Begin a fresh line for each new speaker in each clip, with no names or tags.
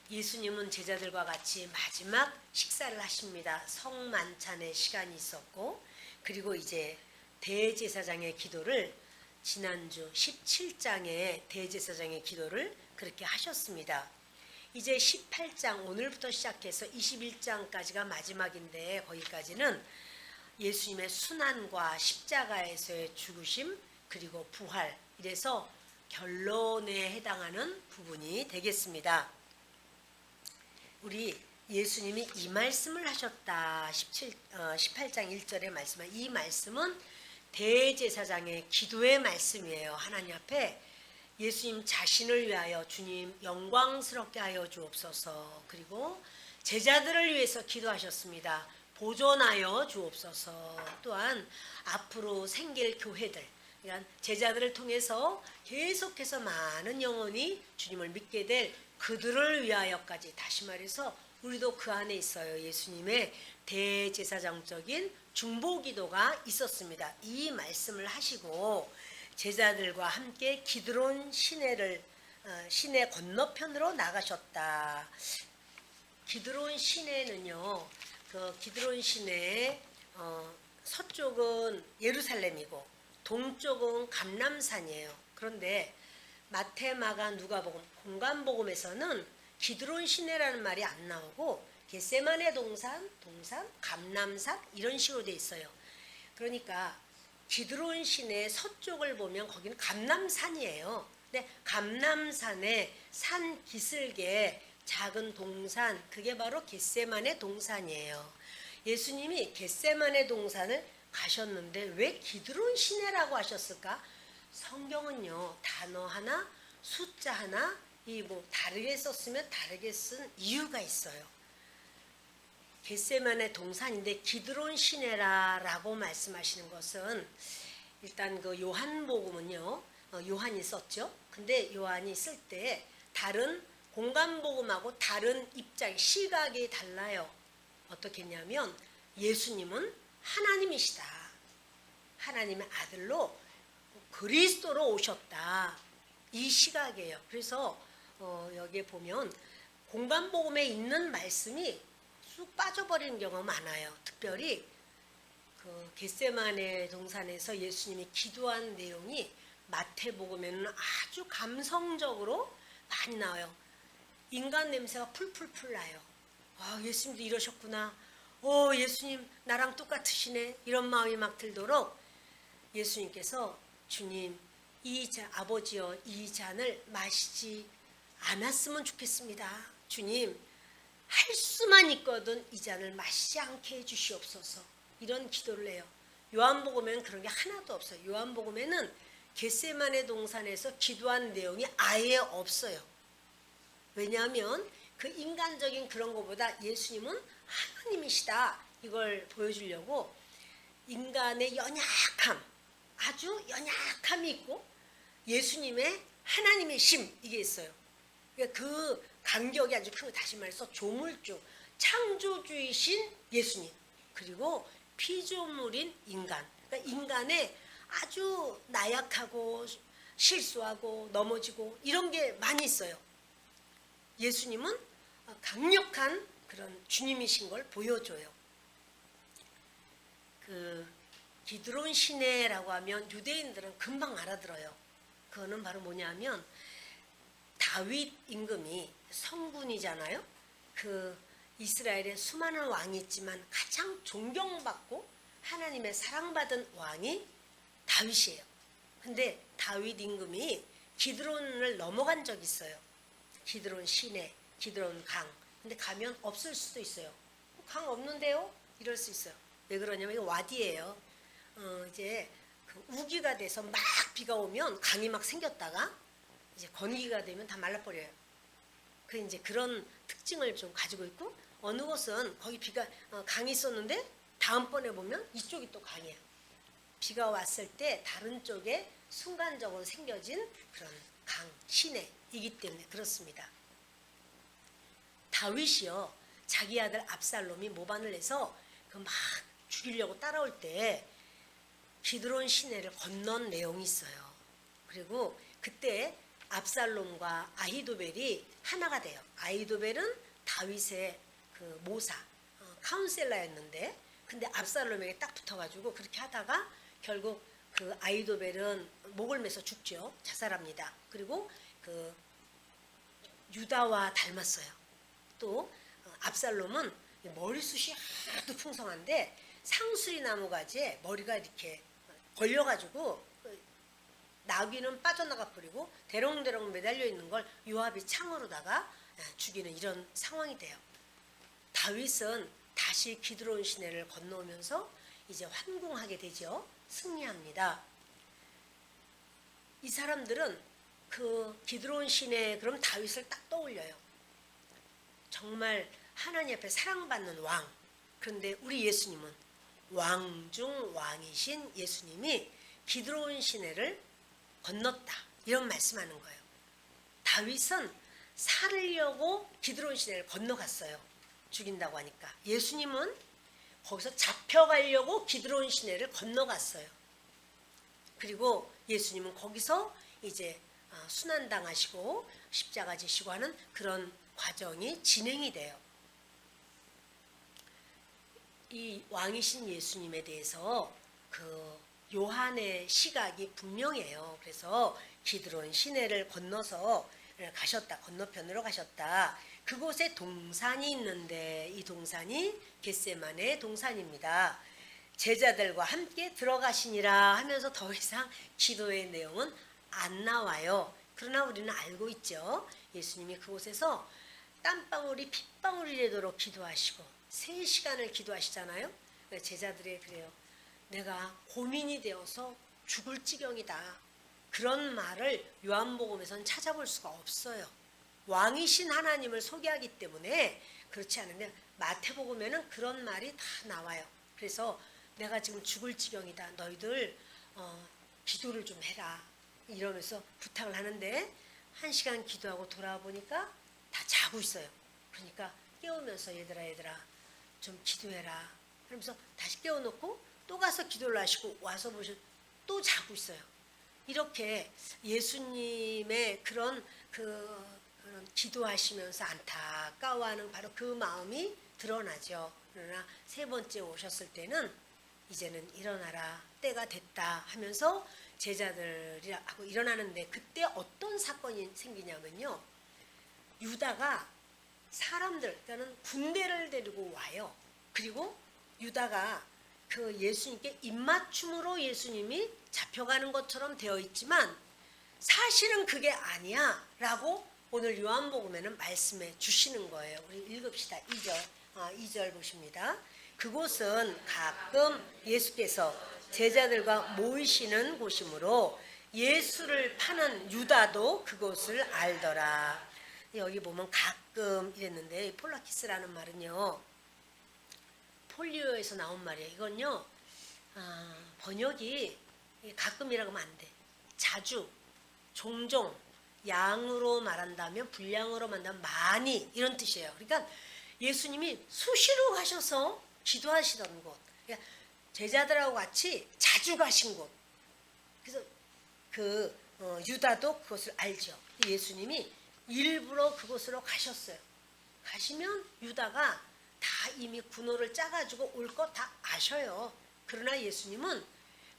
예수님은 제자들과 같이 마지막 식사를 하십니다. 성만찬의 시간이 있었고, 그리고 이제 대제사장의 기도를 지난주 17장의 대제사장의 기도를 그렇게 하셨습니다. 이제 18장 오늘부터 시작해서 21장까지가 마지막인데, 거기까지는 예수님의 순환과 십자가에서의 죽으심 그리고 부활, 이래서 결론에 해당하는 부분이 되겠습니다. 우리 예수님이 이 말씀을 하셨다. 18장 1절의 말씀은, 이 말씀은 대제사장의 기도의 말씀이에요. 하나님 앞에 예수님 자신을 위하여 주님 영광스럽게 하여 주옵소서. 그리고 제자들을 위해서 기도하셨습니다. 보존하여 주옵소서. 또한 앞으로 생길 교회들, 그러니까 제자들을 통해서 계속해서 많은 영혼이 주님을 믿게 될 그들을 위하여까지, 다시 말해서 우리도 그 안에 있어요. 예수님의 대제사장적인 중보기도가 있었습니다. 이 말씀을 하시고 제자들과 함께 기드론 시내 건너편으로 나가셨다. 기드론 시내는요, 그 기드론 시내 서쪽은 예루살렘이고 동쪽은 감람산이에요. 그런데 마태, 마가, 누가복음, 공관복음에서는 기드론 시내라는 말이 안 나오고 겟세마네 동산, 감람산 이런 식으로 돼 있어요. 그러니까 기드론 시내 서쪽을 보면 거기는 감람산이에요. 근데 감람산의 산 기슭에 작은 동산, 그게 바로 겟세마네 동산이에요. 예수님이 겟세마네 동산을 가셨는데 왜 기드론 시내라고 하셨을까? 성경은요, 단어 하나, 숫자 하나, 이 뭐 다르게 썼으면 다르게 쓴 이유가 있어요. 겟세마네 동산인데 기드론 시내라라고 말씀하시는 것은, 일단 그 요한복음은요, 요한이 썼죠. 근데 요한이 쓸 때 다른 공관복음하고 다른 입장, 시각이 달라요. 어떻게 했냐면, 예수님은 하나님이시다. 하나님의 아들로 그리스도로 오셨다. 이 시각이에요. 그래서 여기에 보면 공관복음에 있는 말씀이 쑥 빠져버리는 경우가 많아요. 특별히 그 겟세마네 동산에서 예수님이 기도한 내용이 마태복음에는 아주 감성적으로 많이 나와요. 인간 냄새가 풀풀풀 나요. 아, 예수님도 이러셨구나. 예수님 나랑 똑같으시네. 이런 마음이 막 들도록 예수님께서, 주님, 아버지여, 이 잔을 마시지 않았으면 좋겠습니다. 주님, 할 수만 있거든 이 잔을 마시지 않게 해주시옵소서. 이런 기도를 해요. 요한복음에는 그런 게 하나도 없어요. 요한복음에는 겟세마네 동산에서 기도한 내용이 아예 없어요. 왜냐하면 그 인간적인 그런 것보다 예수님은 하나님이시다, 이걸 보여주려고 인간의 연약함, 아주 연약함이 있고 예수님의 하나님의 심, 이게 있어요. 그러니까 그 간격이 아주 크고, 다시 말해서 조물주, 창조주이신 예수님, 그리고 피조물인 인간, 그러니까 인간의 아주 나약하고 실수하고 넘어지고 이런 게 많이 있어요. 예수님은 강력한 그런 주님이신 걸 보여줘요. 그 기드론 시내라고 하면 유대인들은 금방 알아들어요. 그거는 바로 뭐냐면, 다윗 임금이 성군이잖아요. 그 이스라엘에 수많은 왕이 있지만 가장 존경받고 하나님의 사랑받은 왕이 다윗이에요. 근데 다윗 임금이 기드론을 넘어간 적이 있어요. 기드론 시내, 기드론 강. 근데 가면 없을 수도 있어요. 강 없는데요? 이럴 수 있어요. 왜 그러냐면 이거 와디예요. 이제 그 우기가 돼서 막 비가 오면 강이 막 생겼다가 이제 건기가 되면 다 말라버려요. 그 이제 그런 특징을 좀 가지고 있고, 어느 곳은 거기 강이 있었는데 다음번에 보면 이쪽이 또 강이에요. 비가 왔을 때 다른 쪽에 순간적으로 생겨진 그런 강, 시내이기 때문에 그렇습니다. 다윗이요, 자기 아들 압살롬이 모반을 해서 그 막 죽이려고 따라올 때 기드론 시내를 건넌 내용이 있어요. 그리고 그때 압살롬과 아히도벨이 하나가 돼요. 아히도벨은 다윗의 그 모사, 카운셀러였는데, 근데 압살롬에게 딱 붙어가지고 그렇게 하다가 결국 그 아히도벨은 목을 매서 죽죠. 자살합니다. 그리고 그 유다와 닮았어요. 또 압살롬은 머리숱이 하도 풍성한데 상수리 나무 가지에 머리가 이렇게 걸려가지고 나귀는 빠져나가 버리고 대롱대롱 매달려 있는 걸 요압이 창으로다가 죽이는 이런 상황이 돼요. 다윗은 다시 기드론 시내를 건너오면서 이제 환궁하게 되죠. 승리합니다. 이 사람들은 그 기드론 시내 그럼 다윗을 딱 떠올려요. 정말 하나님 앞에 사랑받는 왕. 그런데 우리 예수님은 왕 중 왕이신 예수님이 기드론 시내를 건넜다. 이런 말씀하는 거예요. 다윗은 살으려고 기드론 시내를 건너갔어요. 죽인다고 하니까. 예수님은 거기서 잡혀가려고 기드론 시내를 건너갔어요. 그리고 예수님은 거기서 이제 순환당하시고 십자가 지시고 하는 그런 과정이 진행이 돼요. 이 왕이신 예수님에 대해서 그 요한의 시각이 분명해요. 그래서 기드론 시내를 건너서 가셨다. 건너편으로 가셨다. 그곳에 동산이 있는데 이 동산이 겟세마네 동산입니다. 제자들과 함께 들어가시니라 하면서 더 이상 기도의 내용은 안 나와요. 그러나 우리는 알고 있죠. 예수님이 그곳에서 땀방울이 핏방울이 되도록 기도하시고 3시간을 기도하시잖아요. 제자들이 그래요. 내가 고민이 되어서 죽을 지경이다. 그런 말을 요한복음에서는 찾아볼 수가 없어요. 왕이신 하나님을 소개하기 때문에 그렇지 않은데 마태복음에는 그런 말이 다 나와요. 그래서 내가 지금 죽을 지경이다. 너희들 기도를 좀 해라. 이러면서 부탁을 하는데 1시간 기도하고 돌아보니까 다 자고 있어요. 그러니까 깨우면서 얘들아 좀 기도해라. 그러면서 다시 깨워놓고 또 가서 기도를 하시고 와서 보시면 또 자고 있어요. 이렇게 예수님의 그런 기도하시면서 안타까워하는 바로 그 마음이 드러나죠. 그러나 3번째 오셨을 때는 이제는 일어나라 때가 됐다 하면서 제자들이라고 일어나는데 그때 어떤 사건이 생기냐면요. 유다가 사람들, 그러니까 군대를 데리고 와요. 그리고 유다가 그 예수님께 입맞춤으로 예수님이 잡혀가는 것처럼 되어 있지만 사실은 그게 아니야 라고 오늘 요한복음에는 말씀해 주시는 거예요. 우리 읽읍시다. 2절 보십니다. 그곳은 가끔 예수께서 제자들과 모이시는 곳이므로 예수를 파는 유다도 그곳을 알더라. 여기 보면 가끔 이랬는데 폴라키스라는 말은요. 폴리오에서 나온 말이에요. 이건요. 번역이 가끔이라고 하면 안 돼. 자주, 종종, 양으로 말한다면 분량으로 말한다면 많이 이런 뜻이에요. 그러니까 예수님이 수시로 가셔서 기도하시던 곳. 그러니까 제자들하고 같이 자주 가신 곳. 그래서 유다도 그것을 알죠. 예수님이 일부러 그곳으로 가셨어요. 가시면 유다가 다 이미 군호를 짜가지고 올 거 다 아셔요. 그러나 예수님은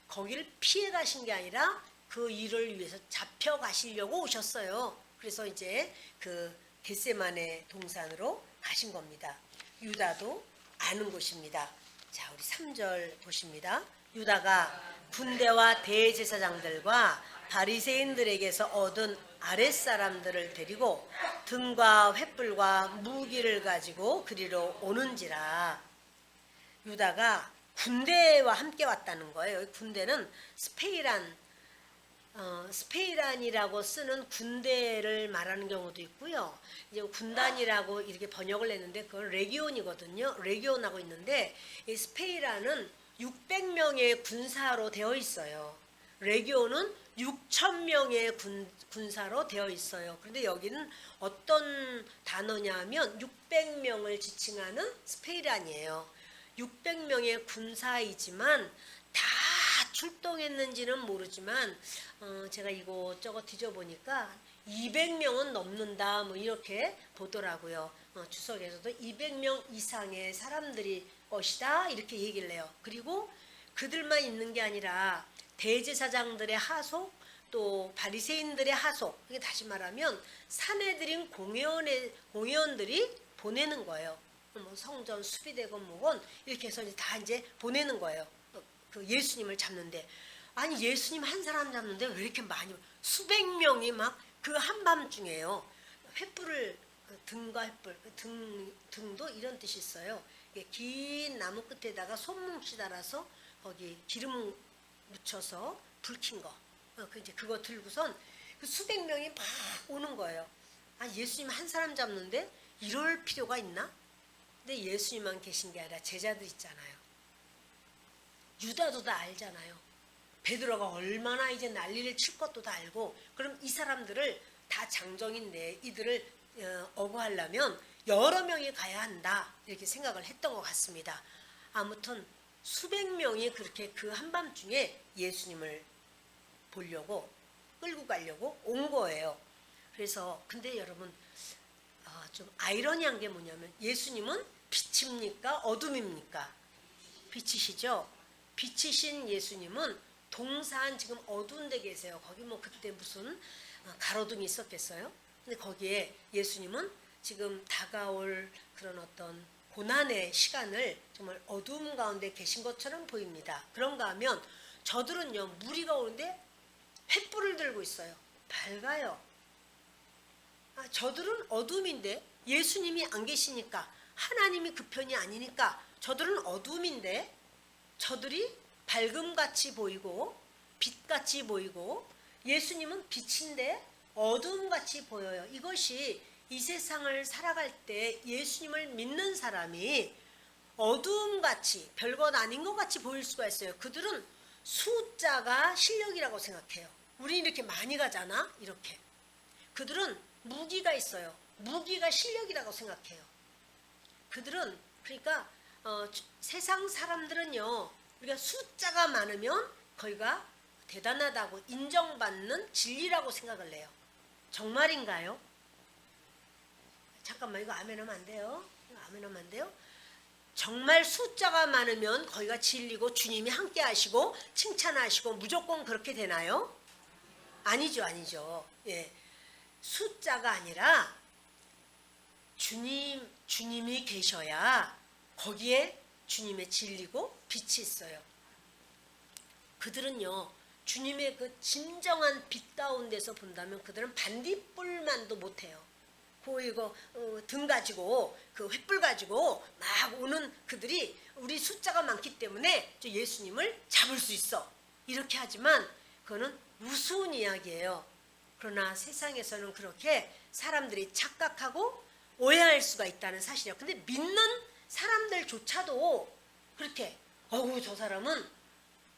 거기를 피해 가신 게 아니라 그 일을 위해서 잡혀가시려고 오셨어요. 그래서 이제 그 겟세마네 동산으로 가신 겁니다. 유다도 아는 곳입니다. 자, 우리 3절 보십니다. 유다가 군대와 대제사장들과 바리새인들에게서 얻은 아랫사람들을 데리고 등과 횃불과 무기를 가지고 그리로 오는지라. 유다가 군대와 함께 왔다는 거예요. 여기 군대는 스페이란이라고 쓰는 군대를 말하는 경우도 있고요. 이제 군단이라고 이렇게 번역을 했는데 그건 레기온이거든요. 레기온하고 있는데 이 스페이란은 600명의 군사로 되어 있어요. 레기온은 6,000명의 군사로 되어 있어요. 그런데 여기는 어떤 단어냐면 600명을 지칭하는 스페이란이에요. 600명의 군사이지만 다 출동했는지는 모르지만 제가 이것저것 뒤져보니까 200명은 넘는다 뭐 이렇게 보더라고요. 주석에서도 200명 이상의 사람들이 것이다 이렇게 얘기를 해요. 그리고 그들만 있는 게 아니라 대제사장들의 하속 또 바리새인들의 하속, 이게 다시 말하면 사내들인 공회원들이 보내는 거예요. 뭐 성전 수비대건 뭐건 이렇게 해서 다 이제 보내는 거예요. 그 예수님을 잡는데, 아니 예수님 한 사람 잡는데 왜 이렇게 많이, 수백 명이 막 그 한밤중에요. 횃불을, 등과 횃불, 등도 이런 뜻이 있어요. 긴 나무 끝에다가 손뭉치 달아서 거기 기름 묻혀서 불 킨 거. 이제 그거 들고선 그 수백 명이 막 오는 거예요. 아, 예수님 한 사람 잡는데 이럴 필요가 있나? 근데 예수님만 계신 게 아니라 제자들 있잖아요. 유다도 다 알잖아요. 베드로가 얼마나 이제 난리를 칠 것도 다 알고, 그럼 이 사람들을 다 장정인데 이들을 어구하려면 여러 명이 가야 한다 이렇게 생각을 했던 것 같습니다. 아무튼 수백 명이 그렇게 그 한밤중에 예수님을 보려고 끌고 가려고 온 거예요. 그래서 근데 여러분 좀 아이러니한 게 뭐냐면, 예수님은 빛입니까 어둠입니까? 빛이시죠. 빛이신 예수님은 동산 지금 어두운 데 계세요. 거기 뭐 그때 무슨 가로등이 있었겠어요? 근데 거기에 예수님은 지금 다가올 그런 어떤 고난의 시간을 정말 어두움 가운데 계신 것처럼 보입니다. 그런가 하면 저들은요, 무리가 오는데 횃불을 들고 있어요. 밝아요. 저들은 어둠인데 예수님이 안 계시니까, 하나님이 그 편이 아니니까 저들은 어둠인데 저들이 밝음같이 보이고 빛같이 보이고, 예수님은 빛인데 어둠같이 보여요. 이것이 이 세상을 살아갈 때 예수님을 믿는 사람이 어둠같이, 별것 아닌 것 같이 보일 수가 있어요. 그들은 숫자가 실력이라고 생각해요. 우리 이렇게 많이 가잖아, 이렇게. 그들은 무기가 있어요. 무기가 실력이라고 생각해요. 그들은, 그러니까 세상 사람들은요, 우리가 숫자가 많으면 거기가 대단하다고 인정받는 진리라고 생각을 해요. 정말인가요? 잠깐만, 이거 아멘하면 안 돼요. 이거 아멘하면 안 돼요. 정말 숫자가 많으면 거기가 진리고 주님이 함께 하시고 칭찬하시고 무조건 그렇게 되나요? 아니죠, 아니죠. 예. 숫자가 아니라 주님이 계셔야 거기에 주님의 진리고 빛이 있어요. 그들은요, 주님의 그 진정한 빛다운 데서 본다면 그들은 반딧불만도 못해요. 이거 등 가지고 그 횃불 가지고 막 오는 그들이 우리 숫자가 많기 때문에 저 예수님을 잡을 수 있어 이렇게 하지만 그거는 우스운 이야기예요. 그러나 세상에서는 그렇게 사람들이 착각하고 오해할 수가 있다는 사실이에요. 근데 믿는 사람들조차도 그렇게 저 사람은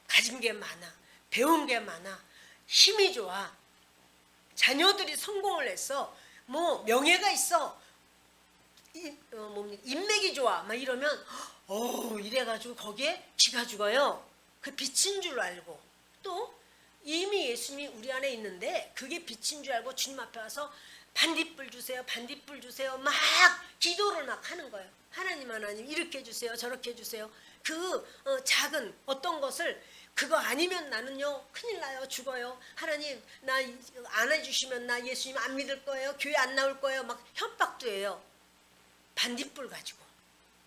가진 게 많아, 배운 게 많아, 힘이 좋아, 자녀들이 성공을 했어, 뭐 명예가 있어, 인맥이 좋아 막 이러면 이래가지고 거기에 기가 죽어요. 그 빛인 줄 알고, 또 이미 예수님이 우리 안에 있는데 그게 빛인 줄 알고 주님 앞에 와서 반딧불 주세요, 반딧불 주세요 막 기도를 막 하는 거예요. 하나님 이렇게 해주세요, 저렇게 해주세요. 그 작은 어떤 것을, 그거 아니면 나는요 큰일 나요, 죽어요, 하나님 나 안 해주시면 나 예수님 안 믿을 거예요, 교회 안 나올 거예요, 막 협박도 해요. 반딧불 가지고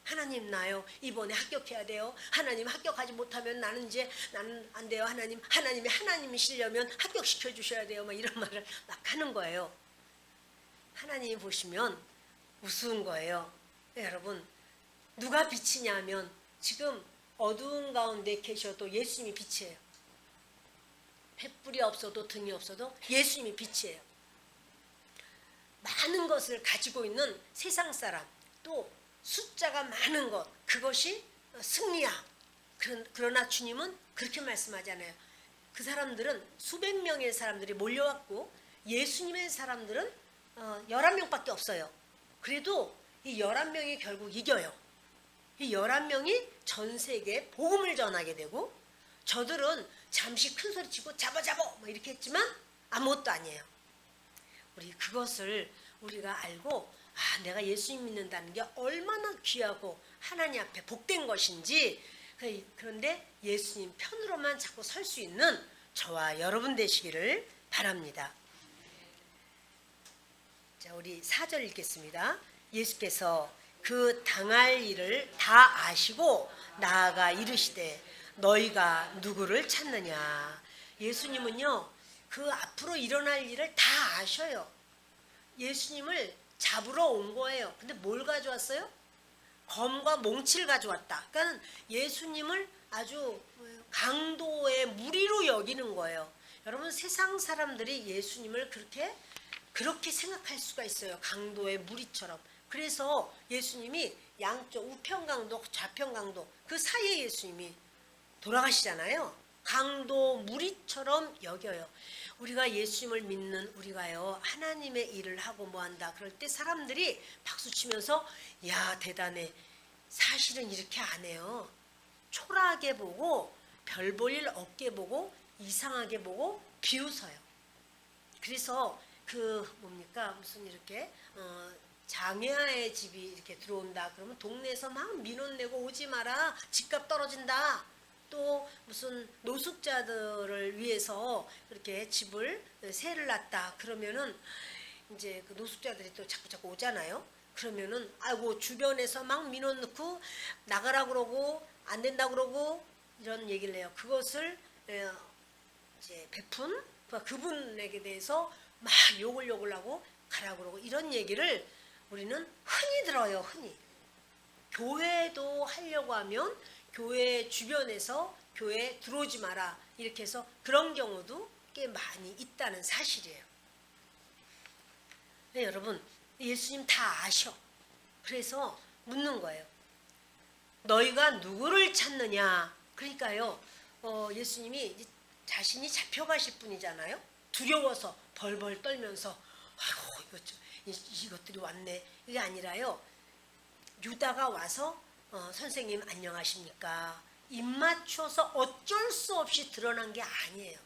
하나님 나요 이번에 합격해야 돼요, 하나님 합격하지 못하면 나는 안 돼요, 하나님이시려면 합격시켜 주셔야 돼요, 막 이런 말을 막 하는 거예요. 하나님이 보시면 우스운 거예요. 네, 여러분, 누가 빛이냐면 지금 어두운 가운데 계셔도 예수님이 빛이에요. 횃불이 없어도 등이 없어도 예수님이 빛이에요. 많은 것을 가지고 있는 세상 사람, 또 숫자가 많은 것, 그것이 승리야. 그러나 주님은 그렇게 말씀하잖아요. 그 사람들은 수백 명의 사람들이 몰려왔고 예수님의 사람들은 11명밖에 없어요. 그래도 이 11명이 결국 이겨요. 이 11명이 전 세계에 복음을 전하게 되고, 저들은 잠시 큰 소리 치고 잡아 뭐 이렇게 했지만 아무것도 아니에요. 우리 그것을 우리가 알고 내가 예수님 믿는다는 게 얼마나 귀하고 하나님 앞에 복된 것인지, 그런데 예수님 편으로만 자꾸 설 수 있는 저와 여러분 되시기를 바랍니다. 자, 우리 4절 읽겠습니다. 예수께서 그 당할 일을 다 아시고 나아가 이르시되 너희가 누구를 찾느냐. 예수님은요, 그 앞으로 일어날 일을 다 아셔요. 예수님을 잡으러 온 거예요. 근데 뭘 가져왔어요? 검과 몽치를 가져왔다. 그러니까 예수님을 아주 강도의 무리로 여기는 거예요. 여러분, 세상 사람들이 예수님을 그렇게 생각할 수가 있어요. 강도의 무리처럼. 그래서 예수님이 양쪽 우편강도 좌편강도 그 사이에 예수님이 돌아가시잖아요. 강도 무리처럼 여겨요. 우리가 예수님을 믿는 우리가요, 하나님의 일을 하고 뭐한다 그럴 때 사람들이 박수치면서 야 대단해. 사실은 이렇게 안 해요. 초라하게 보고 별 볼 일 없게 보고 이상하게 보고 비웃어요. 그래서 무슨 이렇게 장애아의 집이 이렇게 들어온다 그러면 동네에서 막 민원 내고 오지 마라, 집값 떨어진다. 또 무슨 노숙자들을 위해서 그렇게 집을 세를 놨다 그러면은 이제 그 노숙자들이 또 자꾸 오잖아요. 그러면은 아이고 주변에서 막 민원 넣고 나가라 그러고 안 된다 그러고 이런 얘기를 해요. 그것을 이제 베푼 그분에게 대해서 막 욕을 하고 가라 그러고 이런 얘기를 우리는 흔히 들어요. 흔히. 교회도 하려고 하면 교회 주변에서 교회에 들어오지 마라 이렇게 해서 그런 경우도 꽤 많이 있다는 사실이에요. 네, 여러분, 예수님 다 아셔. 그래서 묻는 거예요. 너희가 누구를 찾느냐. 그러니까요, 예수님이 자신이 잡혀가실 분이잖아요. 두려워서 벌벌 떨면서 아이고 이것들이 왔네 이게 아니라요. 유다가 와서 선생님 안녕하십니까 입 맞춰서 어쩔 수 없이 드러난 게 아니에요.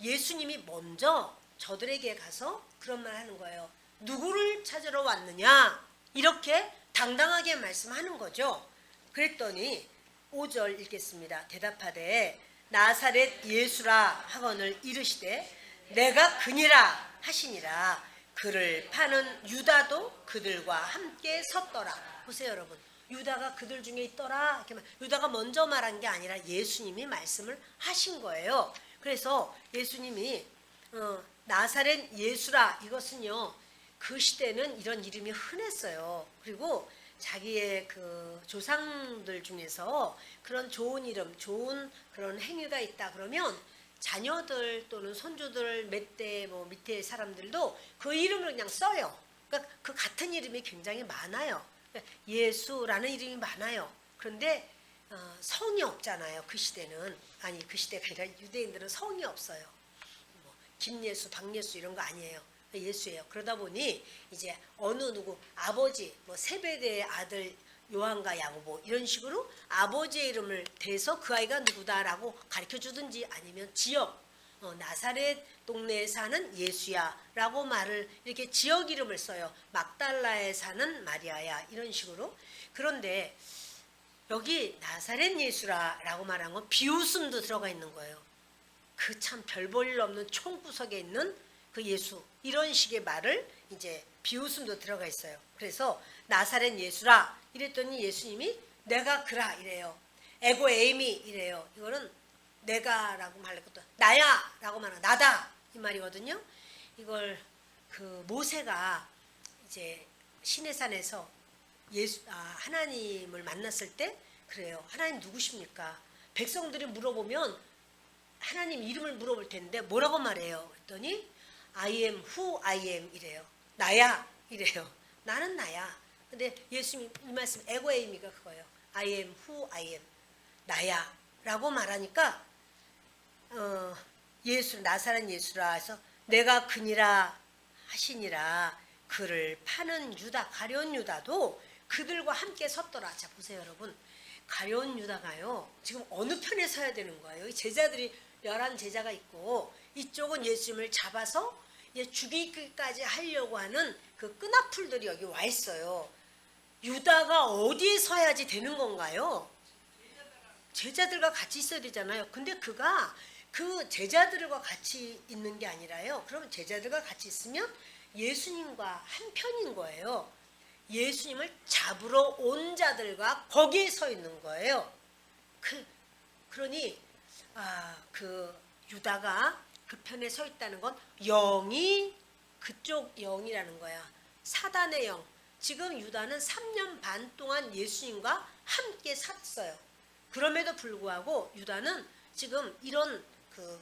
예수님이 먼저 저들에게 가서 그런 말 하는 거예요. 누구를 찾으러 왔느냐 이렇게 당당하게 말씀하는 거죠. 그랬더니 5절 읽겠습니다. 대답하되 나사렛 예수라 하거늘 이르시되 내가 그니라 하시니라. 그를 파는 유다도 그들과 함께 섰더라. 보세요 여러분, 유다가 그들 중에 있더라 이렇게 유다가 먼저 말한 게 아니라 예수님이 말씀을 하신 거예요. 그래서 예수님이 나사렛 예수라 이것은요 그 시대는 이런 이름이 흔했어요. 그리고 자기의 그 조상들 중에서 그런 좋은 이름, 좋은 그런 행위가 있다 그러면 자녀들 또는 손주들 몇 대 밑에 사람들도 그 이름을 그냥 써요. 그러니까 그 같은 이름이 굉장히 많아요. 예수라는 이름이 많아요. 그런데 성이 없잖아요. 그 시대는. 아니 그 시대가 아니라 유대인들은 성이 없어요. 김예수, 박예수 이런 거 아니에요. 예수예요. 그러다 보니 이제 어느 누구 아버지 세베대의 아들 요한과 야고보 이런 식으로 아버지의 이름을 대서 그 아이가 누구다라고 가르쳐 주든지 아니면 지역 나사렛 동네에 사는 예수야 라고 말을 이렇게 지역 이름을 써요. 막달라에 사는 마리아야 이런 식으로. 그런데 여기 나사렛 예수라 라고 말한 건 비웃음도 들어가 있는 거예요. 그 참 별 볼 일 없는 총구석에 있는 그 예수 이런 식의 말을 이제 비웃음도 들어가 있어요. 그래서 나사렛 예수라 이랬더니 예수님이 내가 그라 이래요. 에고 에이미 이래요. 이거는 내가라고 말할 것도 나야라고 말하는 나다 이 말이거든요. 이걸 그 모세가 이제 시내산에서 하나님을 만났을 때 그래요. 하나님 누구십니까? 백성들이 물어보면 하나님 이름을 물어볼 텐데 뭐라고 말해요? 그랬더니 I am who I am 이래요. 나야 이래요. 나는 나야. 근데 예수님 이 말씀 에고에이미가 그거예요. I am who I am. 나야 라고 말하니까 예수 나사렛 예수라 해서 내가 그니라 하시니라. 그를 파는 유다 가룟 유다도 그들과 함께 섰더라. 자 보세요 여러분. 가룟 유다가요 지금 어느 편에 서야 되는 거예요? 제자들이 11 제자가 있고 이쪽은 예수님을 잡아서 죽이기까지 하려고 하는 그 끈악풀들이 여기 와 있어요. 유다가 어디에 서야지 되는 건가요? 제자들과 같이 있어야 되잖아요. 근데 그가 그 제자들과 같이 있는 게 아니라요. 그러면 제자들과 같이 있으면 예수님과 한편인 거예요. 예수님을 잡으러 온 자들과 거기에 서 있는 거예요. 그러니 그 유다가 그 편에 서 있다는 건 영이 그쪽 영이라는 거야. 사단의 영. 지금 유다는 3년 반 동안 예수님과 함께 샀어요. 그럼에도 불구하고 유다는 지금 이런 그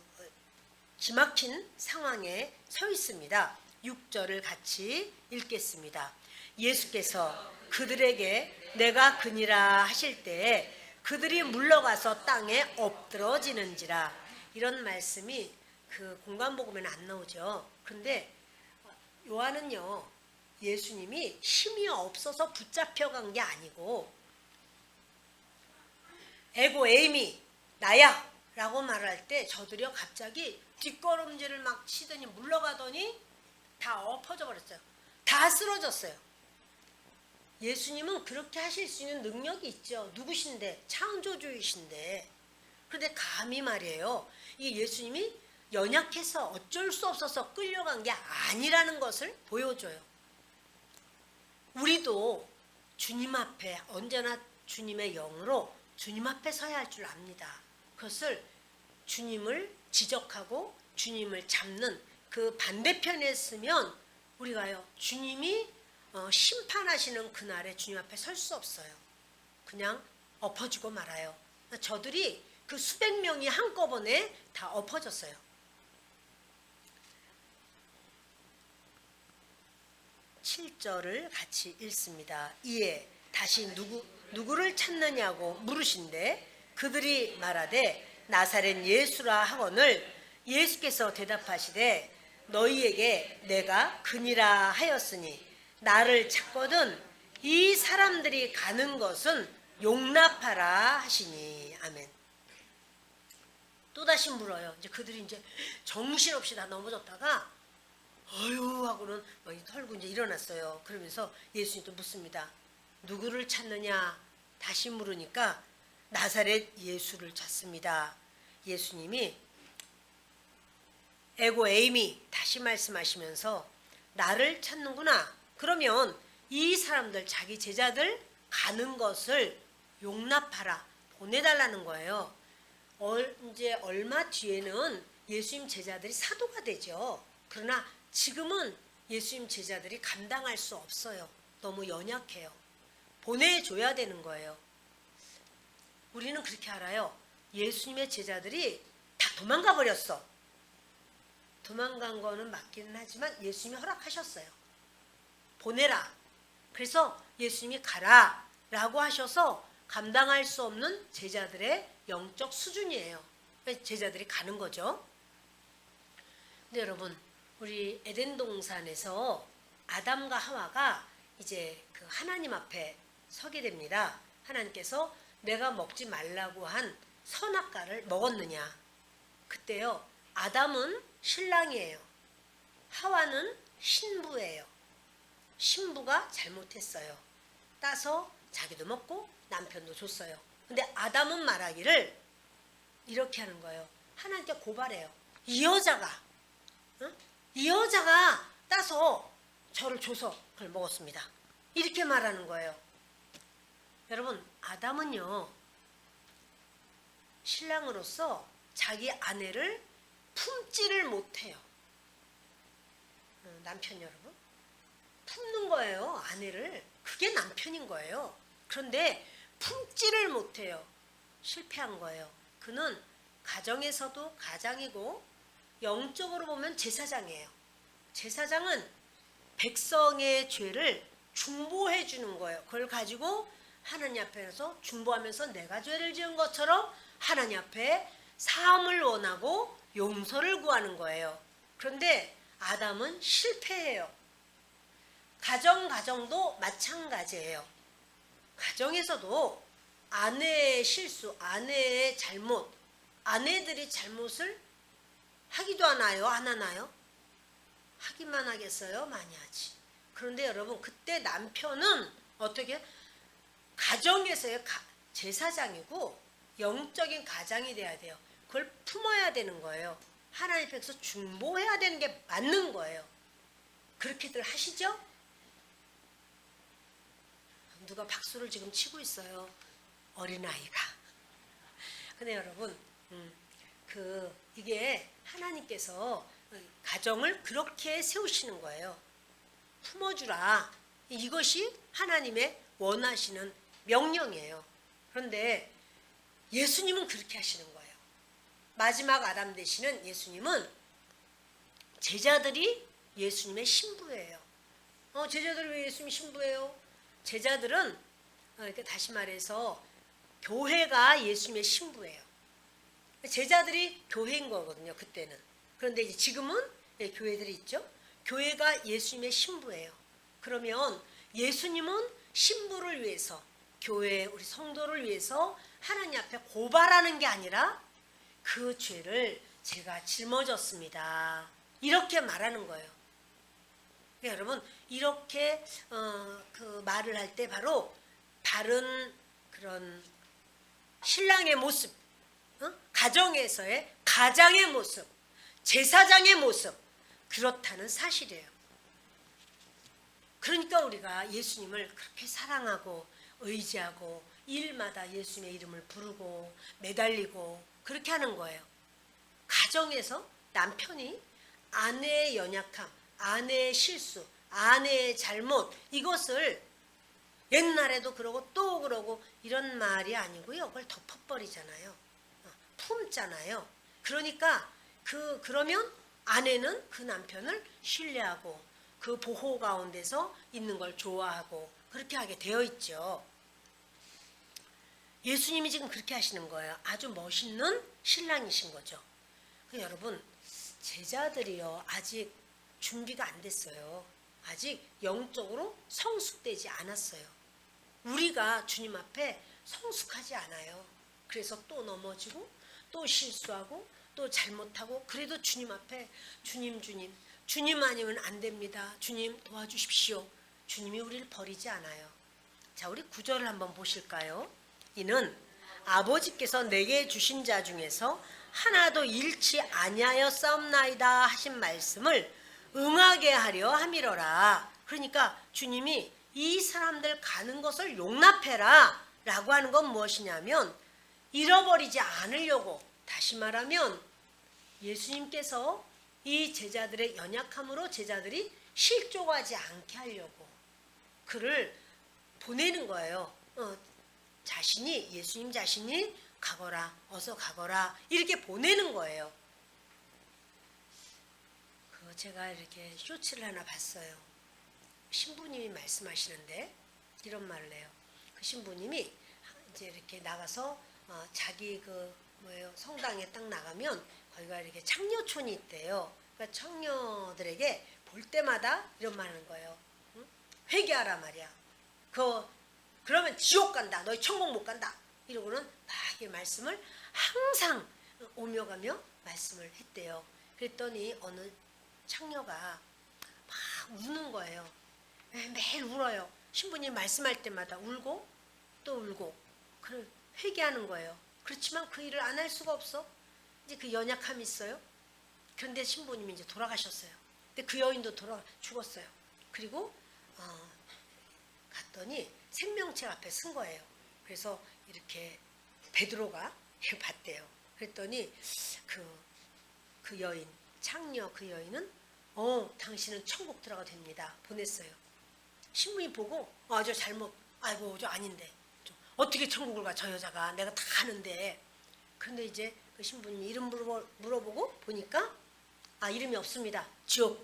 기막힌 상황에 서 있습니다. 6절을 같이 읽겠습니다. 예수께서 그들에게 내가 그니라 하실 때에 그들이 물러가서 땅에 엎드러지는지라. 이런 말씀이 그 공관복음에는 안 나오죠. 그런데 요한은요, 예수님이 힘이 없어서 붙잡혀간 게 아니고 에고 에이미 나야 라고 말할 때 저들이요 갑자기 뒷걸음질을 막 치더니 물러가더니 다 엎어져 버렸어요. 다 쓰러졌어요. 예수님은 그렇게 하실 수 있는 능력이 있죠. 누구신데? 창조주이신데. 그런데 감히 말이에요. 이 예수님이 연약해서 어쩔 수 없어서 끌려간 게 아니라는 것을 보여줘요. 우리도 주님 앞에 언제나 주님의 영으로 주님 앞에 서야 할 줄 압니다. 그것을 주님을 지적하고 주님을 잡는 그 반대편에 있으면 우리가요 주님이 심판하시는 그날에 주님 앞에 설 수 없어요. 그냥 엎어지고 말아요. 저들이 그 수백 명이 한꺼번에 다 엎어졌어요. 7절을 같이 읽습니다. 이에 다시 누구를 찾느냐고 물으신대 그들이 말하되 나사렛 예수라 하거늘 예수께서 대답하시되 너희에게 내가 그니라 하였으니 나를 찾거든 이 사람들이 가는 것은 용납하라 하시니. 아멘. 또다시 물어요. 이제 그들이 이제 정신없이 다 넘어졌다가 어휴 하고는 털고 이제 일어났어요. 그러면서 예수님 또 묻습니다. 누구를 찾느냐? 다시 물으니까 나사렛 예수를 찾습니다. 예수님이 에고 에이미 다시 말씀하시면서 나를 찾는구나. 그러면 이 사람들 자기 제자들 가는 것을 용납하라. 보내달라는 거예요. 이제 얼마 뒤에는 예수님 제자들이 사도가 되죠. 그러나 지금은 예수님 제자들이 감당할 수 없어요. 너무 연약해요. 보내줘야 되는 거예요. 우리는 그렇게 알아요. 예수님의 제자들이 다 도망가 버렸어. 도망간 거는 맞기는 하지만 예수님이 허락하셨어요. 보내라. 그래서 예수님이 가라 라고 하셔서 감당할 수 없는 제자들의 영적 수준이에요. 제자들이 가는 거죠. 근데 여러분 우리 에덴 동산에서 아담과 하와가 이제 그 하나님 앞에 서게 됩니다. 하나님께서 내가 먹지 말라고 한 선악과를 먹었느냐. 그때요 아담은 신랑이에요. 하와는 신부예요. 신부가 잘못했어요. 따서 자기도 먹고 남편도 줬어요. 근데 아담은 말하기를 이렇게 하는 거예요. 하나님께 고발해요. 이 여자가 따서 저를 줘서 그걸 먹었습니다. 이렇게 말하는 거예요. 여러분 아담은요 신랑으로서 자기 아내를 품지를 못해요. 남편 여러분 품는 거예요. 아내를. 그게 남편인 거예요. 그런데 품지를 못해요. 실패한 거예요. 그는 가정에서도 가장이고 영적으로 보면 제사장이에요. 제사장은 백성의 죄를 중보해 주는 거예요. 그걸 가지고 하나님 앞에서 중보하면서 내가 죄를 지은 것처럼 하나님 앞에 사함을 원하고 용서를 구하는 거예요. 그런데 아담은 실패해요. 가정도 마찬가지예요. 가정에서도 아내의 실수, 아내의 잘못, 아내들이 잘못을 하기도 하나요? 안 하나요? 하기만 하겠어요? 많이 하지. 그런데 여러분 그때 남편은 어떻게 가정에서의 제사장이고 영적인 가장이 돼야 돼요. 그걸 품어야 되는 거예요. 하나님 앞에서 중보해야 되는 게 맞는 거예요. 그렇게들 하시죠? 누가 박수를 지금 치고 있어요. 어린아이가. 근데 여러분 이게 하나님께서 가정을 그렇게 세우시는 거예요. 품어주라. 이것이 하나님의 원하시는 명령이에요. 그런데 예수님은 그렇게 하시는 거예요. 마지막 아담 되시는 예수님은 제자들이 예수님의 신부예요. 제자들이 왜 예수님 신부예요? 제자들은 다시 말해서 교회가 예수님의 신부예요. 제자들이 교회인 거거든요. 그때는. 그런데 이제 지금은 교회들이 있죠. 교회가 예수님의 신부예요. 그러면 예수님은 신부를 위해서 교회 우리 성도를 위해서 하나님 앞에 고발하는 게 아니라 그 죄를 제가 짊어졌습니다. 이렇게 말하는 거예요. 여러분 이렇게 그 말을 할 때 바로 바른 그런 신랑의 모습, 가정에서의 가장의 모습, 제사장의 모습 그렇다는 사실이에요. 그러니까 우리가 예수님을 그렇게 사랑하고 의지하고 일마다 예수님의 이름을 부르고 매달리고 그렇게 하는 거예요. 가정에서 남편이 아내의 연약함, 아내의 실수, 아내의 잘못 이것을 옛날에도 그러고 또 그러고 이런 말이 아니고요. 그걸 덮어버리잖아요. 품잖아요. 그러니까 그러면 아내는 그 남편을 신뢰하고 그 보호 가운데서 있는 걸 좋아하고 그렇게 하게 되어 있죠. 예수님이 지금 그렇게 하시는 거예요. 아주 멋있는 신랑이신 거죠. 여러분 제자들이요 아직 준비가 안 됐어요. 아직 영적으로 성숙되지 않았어요. 우리가 주님 앞에 성숙하지 않아요. 그래서 또 넘어지고 또 실수하고 또 잘못하고 그래도 주님 앞에 주님 아니면 안 됩니다. 주님 도와주십시오. 주님이 우리를 버리지 않아요. 자, 우리 구절을 한번 보실까요? 이는 아버지께서 내게 주신 자 중에서 하나도 잃지 아니하였사옵나이다 하신 말씀을 응하게 하려 함이러라. 그러니까 주님이 이 사람들 가는 것을 용납해라 라고 하는 건 무엇이냐면 잃어버리지 않으려고, 다시 말하면 예수님께서 이 제자들의 연약함으로 제자들이 실족하지 않게 하려고 그를 보내는 거예요. 예수님 자신이 가거라, 어서 가거라 이렇게 보내는 거예요. 제가 이렇게 쇼츠를 하나 봤어요. 신부님이 말씀하시는데 이런 말을 해요. 그 신부님이 이제 이렇게 나가서 자기 성당에 딱 나가면 거기가 이렇게 창녀촌이 있대요. 그러니까 청녀들에게 볼 때마다 이런 말 하는 거예요. 응? 회개하라 말이야. 그러면 지옥 간다. 너희 천국 못 간다. 이러고는 막 이 말씀을 항상 오며 가며 말씀을 했대요. 그랬더니 어느 창녀가 막 우는 거예요. 매일 울어요. 신부님 말씀할 때마다 울고 또 울고 회개하는 거예요. 그렇지만 그 일을 안 할 수가 없어. 이제 그 연약함이 있어요. 그런데 신부님이 이제 돌아가셨어요. 근데 그 여인도 죽었어요. 그리고 갔더니 생명책 앞에 쓴 거예요. 그래서 이렇게 베드로가 봤대요. 그랬더니 그 여인, 창녀 그 여인은 당신은 천국 들어가 됩니다. 보냈어요. 신부님 보고 저 잘못, 아이고 저 아닌데 어떻게 천국을 가 저 여자가, 내가 다 아는데. 그런데 이제 그 신부님이 이름 물어보고 보니까 이름이 없습니다. 지옥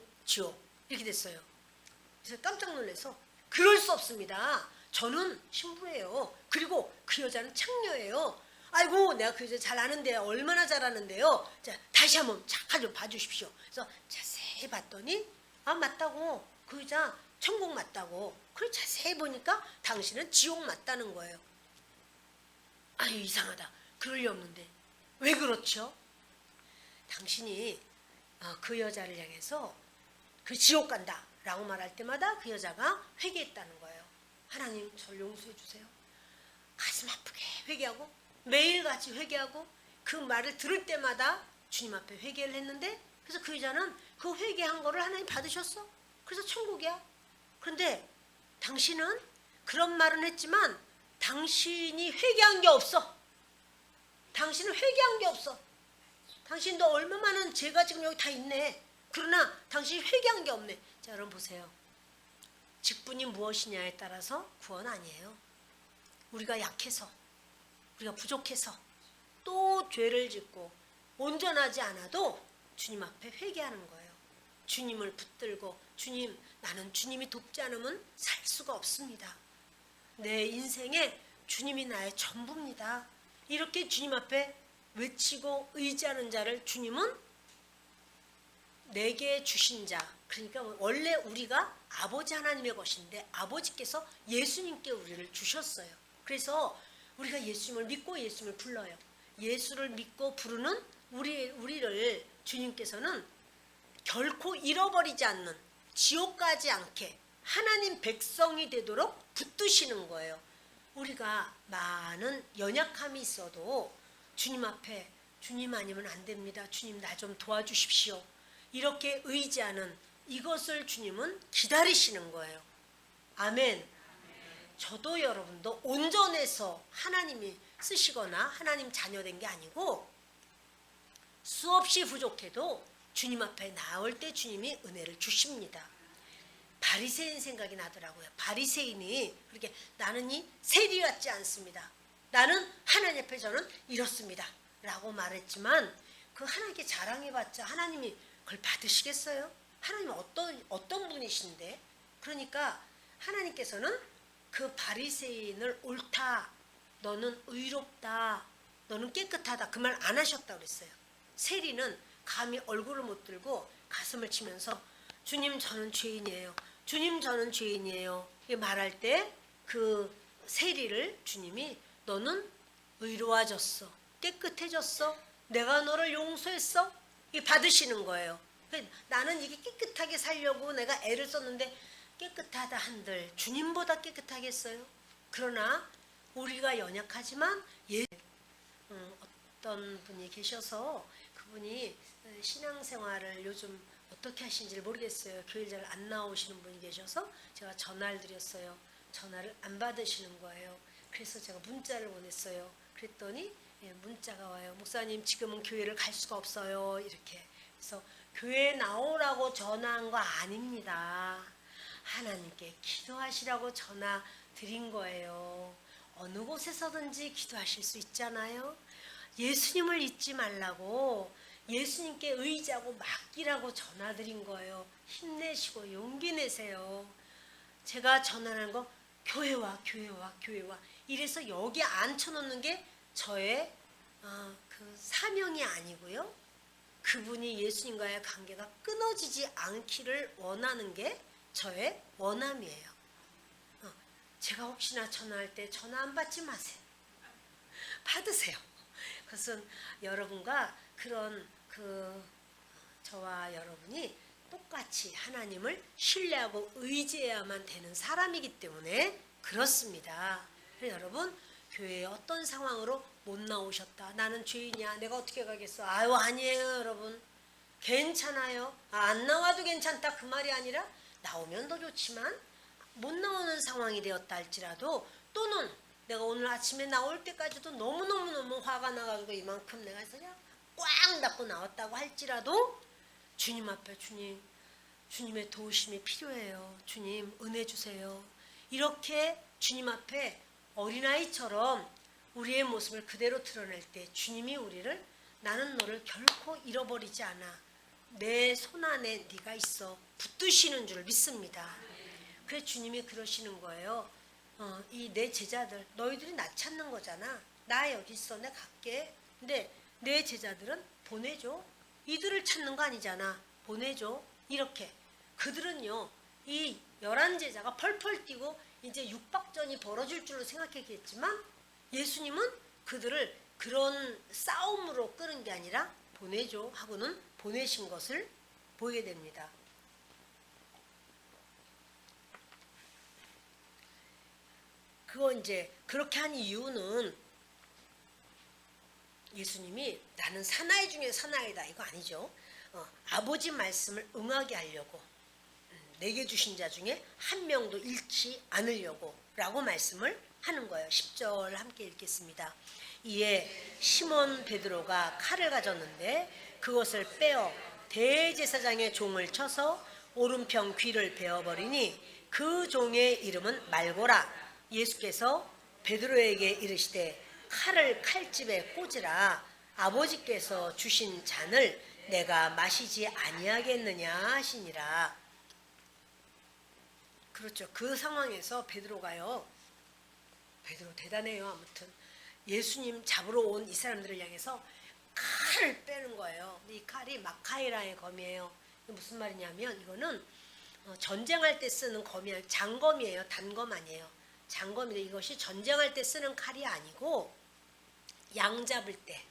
이렇게 됐어요. 그래서 깜짝 놀라서 그럴 수 없습니다. 저는 신부예요. 그리고 그 여자는 창녀예요. 아이고 내가 그 여자 잘 아는데요. 얼마나 잘 아는데요. 자, 다시 한번 좀 봐주십시오. 그래서 자세히 봤더니 맞다고, 그 여자 천국 맞다고. 그걸 자세히 보니까 당신은 지옥 맞다는 거예요. 이상하다. 그럴 리 없는데 왜 그렇죠? 당신이 그 여자를 향해서 그 지옥 간다 라고 말할 때마다 그 여자가 회개했다는 거예요. 하나님 저를 용서해 주세요. 가슴 아프게 회개하고 매일같이 회개하고 그 말을 들을 때마다 주님 앞에 회개를 했는데, 그래서 그 여자는 그 회개한 거를 하나님 받으셨어. 그래서 천국이야. 그런데 당신은 그런 말은 했지만 당신이 회개한 게 없어. 당신은 회개한 게 없어. 당신도 얼마 많은 죄가 지금 여기 다 있네. 그러나 당신이 회개한 게 없네. 자, 여러분 보세요. 직분이 무엇이냐에 따라서 구원 아니에요. 우리가 약해서, 우리가 부족해서 또 죄를 짓고 온전하지 않아도 주님 앞에 회개하는 거예요. 주님을 붙들고 주님, 나는 주님이 돕지 않으면 살 수가 없습니다. 내 인생에 주님이 나의 전부입니다. 이렇게 주님 앞에 외치고 의지하는 자를 주님은 내게 주신 자, 그러니까 원래 우리가 아버지 하나님의 것인데 아버지께서 예수님께 우리를 주셨어요. 그래서 우리가 예수님을 믿고 예수님을 불러요. 예수를 믿고 부르는 우리를 주님께서는 결코 잃어버리지 않는, 지옥 가지 않게 하나님 백성이 되도록 붙드시는 거예요. 우리가 많은 연약함이 있어도 주님 앞에 주님 아니면 안 됩니다. 주님 나 좀 도와주십시오. 이렇게 의지하는 이것을 주님은 기다리시는 거예요. 아멘. 저도 여러분도 온전해서 하나님이 쓰시거나 하나님 자녀된 게 아니고 수없이 부족해도 주님 앞에 나올 때 주님이 은혜를 주십니다. 바리새인 생각이 나더라고요. 바리새인이 그렇게 나는 이 세리 같지 않습니다. 나는 하나님 앞에 저는 이렇습니다. 라고 말했지만 그 하나님께 자랑해봤자 하나님이 그걸 받으시겠어요? 하나님은 어떤 분이신데? 그러니까 하나님께서는 그 바리새인을 옳다, 너는 의롭다, 너는 깨끗하다 그 말 안 하셨다고 그랬어요. 세리는 감히 얼굴을 못 들고 가슴을 치면서 주님 저는 죄인이에요. 주님 저는 죄인이에요. 말할 때 그 세리를 주님이 너는 의로워졌어. 깨끗해졌어. 내가 너를 용서했어. 이게 받으시는 거예요. 나는 이게 깨끗하게 살려고 내가 애를 썼는데 깨끗하다 한들 주님보다 깨끗하겠어요? 그러나 우리가 연약하지만 어떤 분이 계셔서 그분이 신앙생활을 요즘 어떻게 하시는지 모르겠어요. 교회 잘 안 나오시는 분이 계셔서 제가 전화를 드렸어요. 전화를 안 받으시는 거예요. 그래서 제가 문자를 보냈어요. 그랬더니 문자가 와요. 목사님 지금은 교회를 갈 수가 없어요. 이렇게. 그래서 교회 나오라고 전화한 거 아닙니다. 하나님께 기도하시라고 전화 드린 거예요. 어느 곳에서든지 기도하실 수 있잖아요. 예수님을 잊지 말라고 예수님께 의지하고 맡기라고 전화 드린 거예요. 힘내시고 용기 내세요. 제가 전화하는 거 교회와 교회와 교회와 이래서 여기 앉혀놓는 게 저의 그 사명이 아니고요. 그분이 예수님과의 관계가 끊어지지 않기를 원하는 게 저의 원함이에요. 제가 혹시나 전화할 때 전화 안 받지 마세요. 받으세요. 그것은 여러분과 그런 저와 여러분이 똑같이 하나님을 신뢰하고 의지해야만 되는 사람이기 때문에 그렇습니다. 여러분 교회에 어떤 상황으로 못 나오셨다. 나는 죄인이야. 내가 어떻게 가겠어. 아유 아니에요 여러분. 괜찮아요. 안 나와도 괜찮다 그 말이 아니라 나오면 더 좋지만 못 나오는 상황이 되었다 할지라도 또는 내가 오늘 아침에 나올 때까지도 너무너무 화가 나가지고 이만큼 내가 그냥 꽉 닫고 나왔다고 할지라도 주님 앞에 주님의 도우심이 필요해요. 주님 은혜 주세요. 이렇게 주님 앞에 어린아이처럼 우리의 모습을 그대로 드러낼 때 주님이 우리를 나는 너를 결코 잃어버리지 않아. 내 손안에 네가 있어. 붙드시는 줄 믿습니다. 그래서 주님이 그러시는 거예요. 이 내 제자들 너희들이 나 찾는 거잖아. 나 여기 있어. 내가 갈게. 근데 내 제자들은 보내줘. 이들을 찾는 거 아니잖아. 보내줘. 이렇게. 그들은요. 이 11제자가 펄펄 뛰고 이제 육박전이 벌어질 줄로 생각했겠지만 예수님은 그들을 그런 싸움으로 끄는 게 아니라 보내줘 하고는 보내신 것을 보게 됩니다. 그거 이제 그렇게 한 이유는 예수님이 나는 사나이 중에 사나이다 이거 아니죠. 아버지 말씀을 응하게 하려고 내게 주신 자 중에 한 명도 잃지 않으려고 라고 말씀을 하는 거예요. 10절 함께 읽겠습니다. 이에 시몬 베드로가 칼을 가졌는데 그것을 빼어 대제사장의 종을 쳐서 오른편 귀를 베어버리니 그 종의 이름은 말고라. 예수께서 베드로에게 이르시되 칼을 칼집에 꽂으라. 아버지께서 주신 잔을 내가 마시지 아니하겠느냐 하시니라. 그렇죠. 그 상황에서 베드로가요. 베드로 대단해요. 아무튼 예수님 잡으러 온 이 사람들을 향해서 칼을 빼는 거예요. 이 칼이 마카이라의 검이에요. 이게 무슨 말이냐면 이거는 전쟁할 때 쓰는 검이 아니라 장검이에요. 단검 아니에요. 장검인데 이것이 전쟁할 때 쓰는 칼이 아니고 양 잡을 때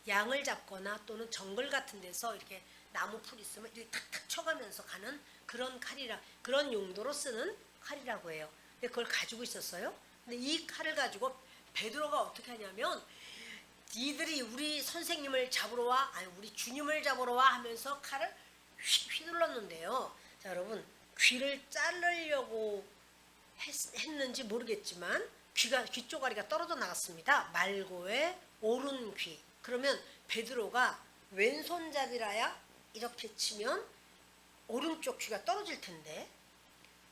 양을 잡거나 또는 정글 같은 데서 이렇게 나무 풀 있으면 이렇게 탁탁 쳐가면서 가는 그런 칼이라 그런 용도로 쓰는 칼이라고 해요. 근데 그걸 가지고 있었어요. 근데 이 칼을 가지고 베드로가 어떻게 하냐면 니들이 우리 선생님을 잡으러 와 아니 우리 주님을 잡으러 와 하면서 칼을 휘둘렀는데요. 자 여러분 귀를 자르려고 했는지 모르겠지만 귀 쪼가리가 떨어져 나갔습니다. 말고의 오른 귀. 그러면 베드로가 왼손잡이라야 이렇게 치면 오른쪽 귀가 떨어질 텐데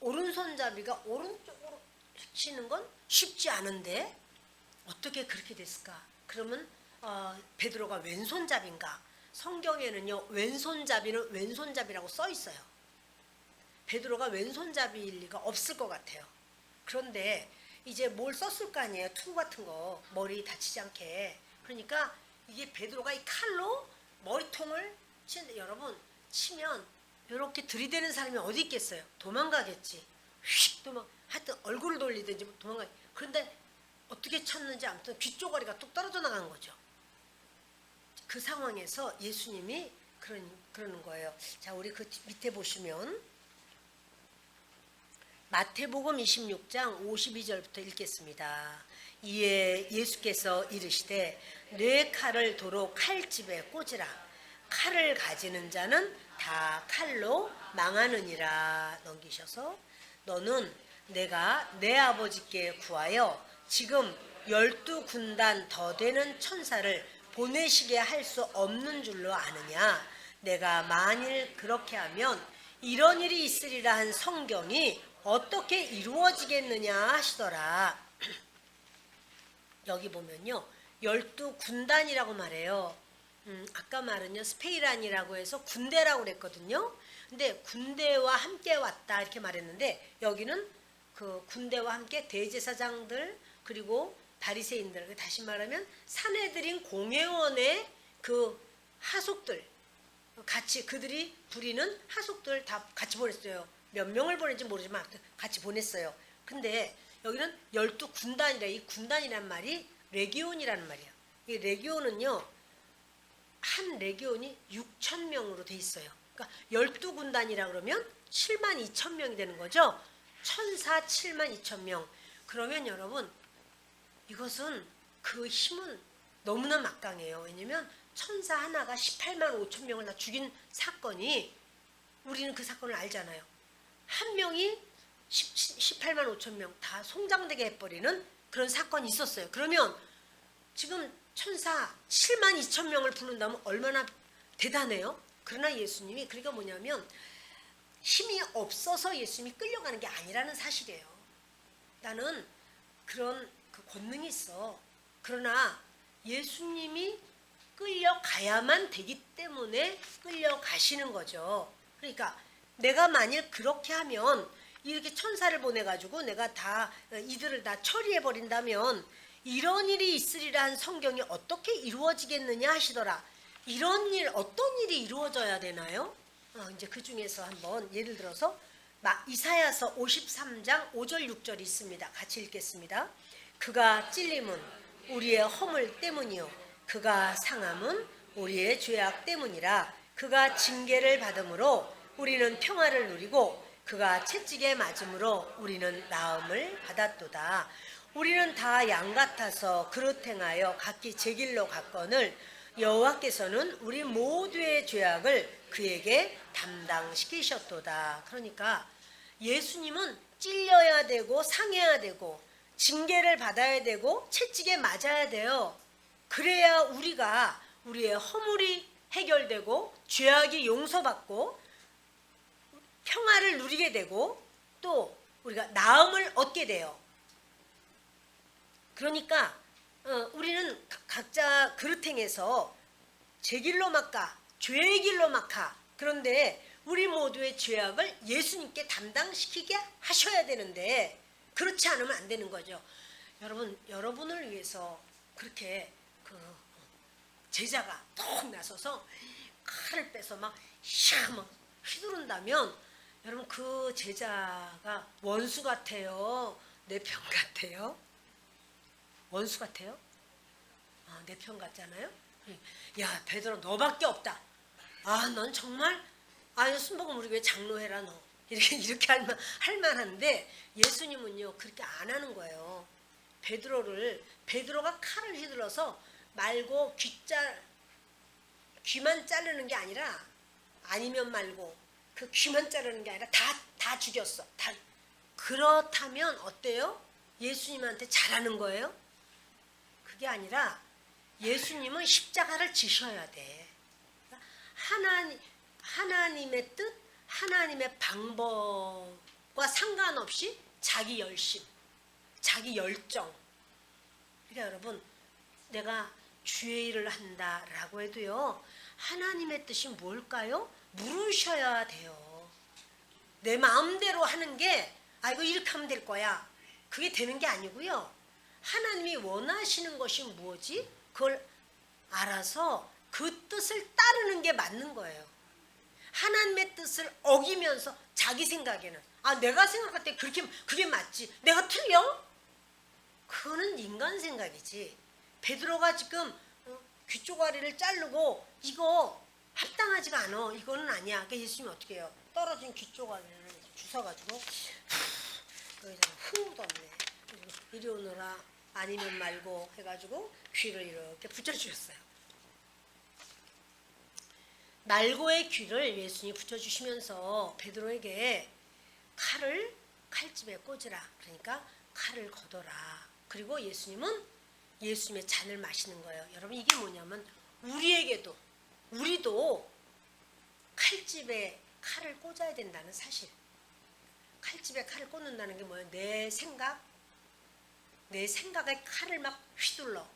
오른손잡이가 오른쪽으로 치는 건 쉽지 않은데 어떻게 그렇게 됐을까? 그러면 베드로가 왼손잡인가? 성경에는요 왼손잡이는 왼손잡이라고 써 있어요. 베드로가 왼손잡이일 리가 없을 것 같아요. 그런데 이제 뭘 썼을 거 아니에요. 투 같은 거 머리 다치지 않게. 그러니까 이게 베드로가 이 칼로 머리통을 치는데 여러분 치면 이렇게 들이대는 사람이 어디 있겠어요. 도망가겠지. 휙 도망. 하여튼 얼굴을 돌리든지 도망가. 그런데 어떻게 쳤는지 아무튼 귀 쪼가리가 뚝 떨어져 나간 거죠. 그 상황에서 예수님이 그러는 거예요. 자 우리 그 밑에 보시면 마태복음 26장 52절부터 읽겠습니다. 이에 예수께서 이르시되 내 칼을 도로 칼집에 꽂으라. 칼을 가지는 자는 다 칼로 망하느니라. 넘기셔서 너는 내가 내 아버지께 구하여 지금 12군단 더 되는 천사를 보내시게 할 수 없는 줄로 아느냐. 내가 만일 그렇게 하면 이런 일이 있으리라 한 성경이 어떻게 이루어지겠느냐 하시더라. 여기 보면요 12군단이라고 말해요. 아까 말은요 스페이란이라고 해서 군대라고 그랬거든요. 근데 군대와 함께 왔다 이렇게 말했는데 여기는 그 군대와 함께 대제사장들 그리고 바리새인들 다시 말하면 산헤드린 공회원의 그 하속들 같이 그들이 부리는 하속들 다 같이 보냈어요. 몇 명을 보낸지 모르지만 같이 보냈어요. 근데 여기는 12군단이라 이 군단이란 말이 레기온이라는 말이에요. 이 레기온은요 한 레기온이 6,000명으로 돼 있어요. 그러니까 12군단이라 그러면 72,000명이 되는 거죠. 천사 72,000명. 그러면 여러분 이것은 그 힘은 너무나 막강해요. 왜냐면 천사 하나가 18만 5천 명을 다 죽인 사건이 우리는 그 사건을 알잖아요. 한 명이 18만 5천 명 다 송장되게 해버리는 그런 사건이 있었어요. 그러면 지금 천사 7만 2천 명을 부른다면 얼마나 대단해요? 그러나 예수님이 그러니까 뭐냐면 힘이 없어서 예수님이 끌려가는 게 아니라는 사실이에요. 나는 그런 그 권능이 있어. 그러나 예수님이 끌려가야만 되기 때문에 끌려가시는 거죠. 그러니까 내가 만일 그렇게 하면 이렇게 천사를 보내가지고 내가 다 이들을 다 처리해버린다면 이런 일이 있으리라 한 성경이 어떻게 이루어지겠느냐 하시더라. 이런 일 어떤 일이 이루어져야 되나요? 이제 그 중에서 한번 예를 들어서 이사야서 53장 5절 6절이 있습니다. 같이 읽겠습니다. 그가 찔림은 우리의 허물 때문이요 그가 상함은 우리의 죄악 때문이라. 그가 징계를 받음으로 우리는 평화를 누리고 그가 채찍에 맞음으로 우리는 나음을 받았도다. 우리는 다 양 같아서 그릇 행하여 각기 제 길로 갔거늘 여호와께서는 우리 모두의 죄악을 그에게 담당시키셨도다. 그러니까 예수님은 찔려야 되고 상해야 되고 징계를 받아야 되고 채찍에 맞아야 돼요. 그래야 우리가 우리의 허물이 해결되고 죄악이 용서받고 평화를 누리게 되고 또 우리가 나음을 얻게 돼요. 그러니까 우리는 각자 그릇 행해서 제 길로 막가 죄의 길로 막가. 그런데 우리 모두의 죄악을 예수님께 담당시키게 하셔야 되는데 그렇지 않으면 안 되는 거죠. 여러분, 여러분을 위해서 그렇게 제자가 톡 나서서 칼을 빼서 막 휘두른다면 여러분 그 제자가 원수 같아요? 내 편 같아요? 원수 같아요? 내 편 같잖아요? 야, 베드로 너밖에 없다. 넌 정말 순복음 우리 교회 장로해라 너. 이렇게 할 만한데 예수님은요 그렇게 안 하는 거예요. 베드로가 칼을 휘둘러서 말고 귀만 자르는 게 아니라 아니면 말고 그 귀만 자르는 게 아니라 다 죽였어. 다. 그렇다면 어때요? 예수님한테 잘하는 거예요? 그게 아니라 예수님은 십자가를 지셔야 돼. 하나님의 뜻, 하나님의 방법과 상관없이 자기 열심, 자기 열정. 그러니까 여러분, 내가 주의 일을 한다라고 해도요, 하나님의 뜻이 뭘까요? 물으셔야 돼요. 내 마음대로 하는 게, 이거 이렇게 하면 될 거야. 그게 되는 게 아니고요. 하나님이 원하시는 것이 뭐지? 그걸 알아서 그 뜻을 따르는 게 맞는 거예요. 하나님의 뜻을 어기면서 자기 생각에는 내가 생각할 때 그게 맞지. 내가 틀려? 그거는 인간 생각이지. 베드로가 지금 귀 쪼가리를 자르고 이거 합당하지가 않아. 이거는 아니야. 그러니까 예수님이 어떻게 해요? 떨어진 귀 쪼가리를 주워가지고 여기다 흠 묻었네. 이리 오너라 아니면 말고 해가지고 귀를 이렇게 붙여주셨어요. 말고의 귀를 예수님이 붙여주시면서 베드로에게 칼을 칼집에 꽂으라. 그러니까 칼을 걷어라. 그리고 예수님은 예수님의 잔을 마시는 거예요. 여러분 이게 뭐냐면 우리도 칼집에 칼을 꽂아야 된다는 사실. 칼집에 칼을 꽂는다는 게 뭐예요? 내 생각에 칼을 막 휘둘러.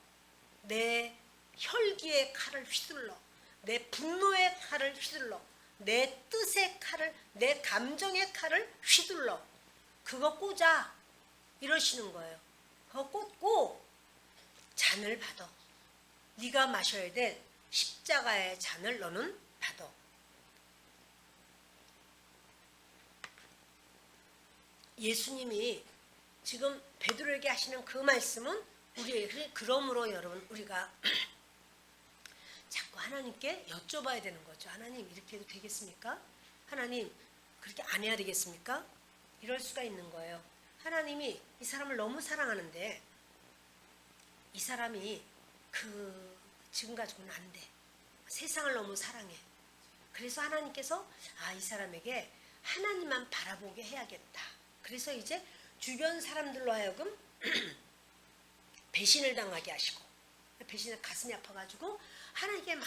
내 혈기에 칼을 휘둘러. 내 분노의 칼을 휘둘러. 내 뜻의 칼을, 내 감정의 칼을 휘둘러. 그거 꽂아. 이러시는 거예요. 그거 꽂고 잔을 받아. 네가 마셔야 될 십자가의 잔을 너는 받아. 예수님이 지금 베드로에게 하시는 그 말씀은 우리에게, 그러므로 여러분 우리가 자꾸 하나님께 여쭤봐야 되는 거죠. 하나님 이렇게 해도 되겠습니까? 하나님 그렇게 안 해야 되겠습니까? 이럴 수가 있는 거예요. 하나님이 이 사람을 너무 사랑하는데 이 사람이 지금 가지고는 안 돼. 세상을 너무 사랑해. 그래서 하나님께서 이 사람에게 하나님만 바라보게 해야겠다. 그래서 이제 주변 사람들로 하여금 배신을 당하게 하시고, 배신을 가슴이 아파가지고 하나님께 막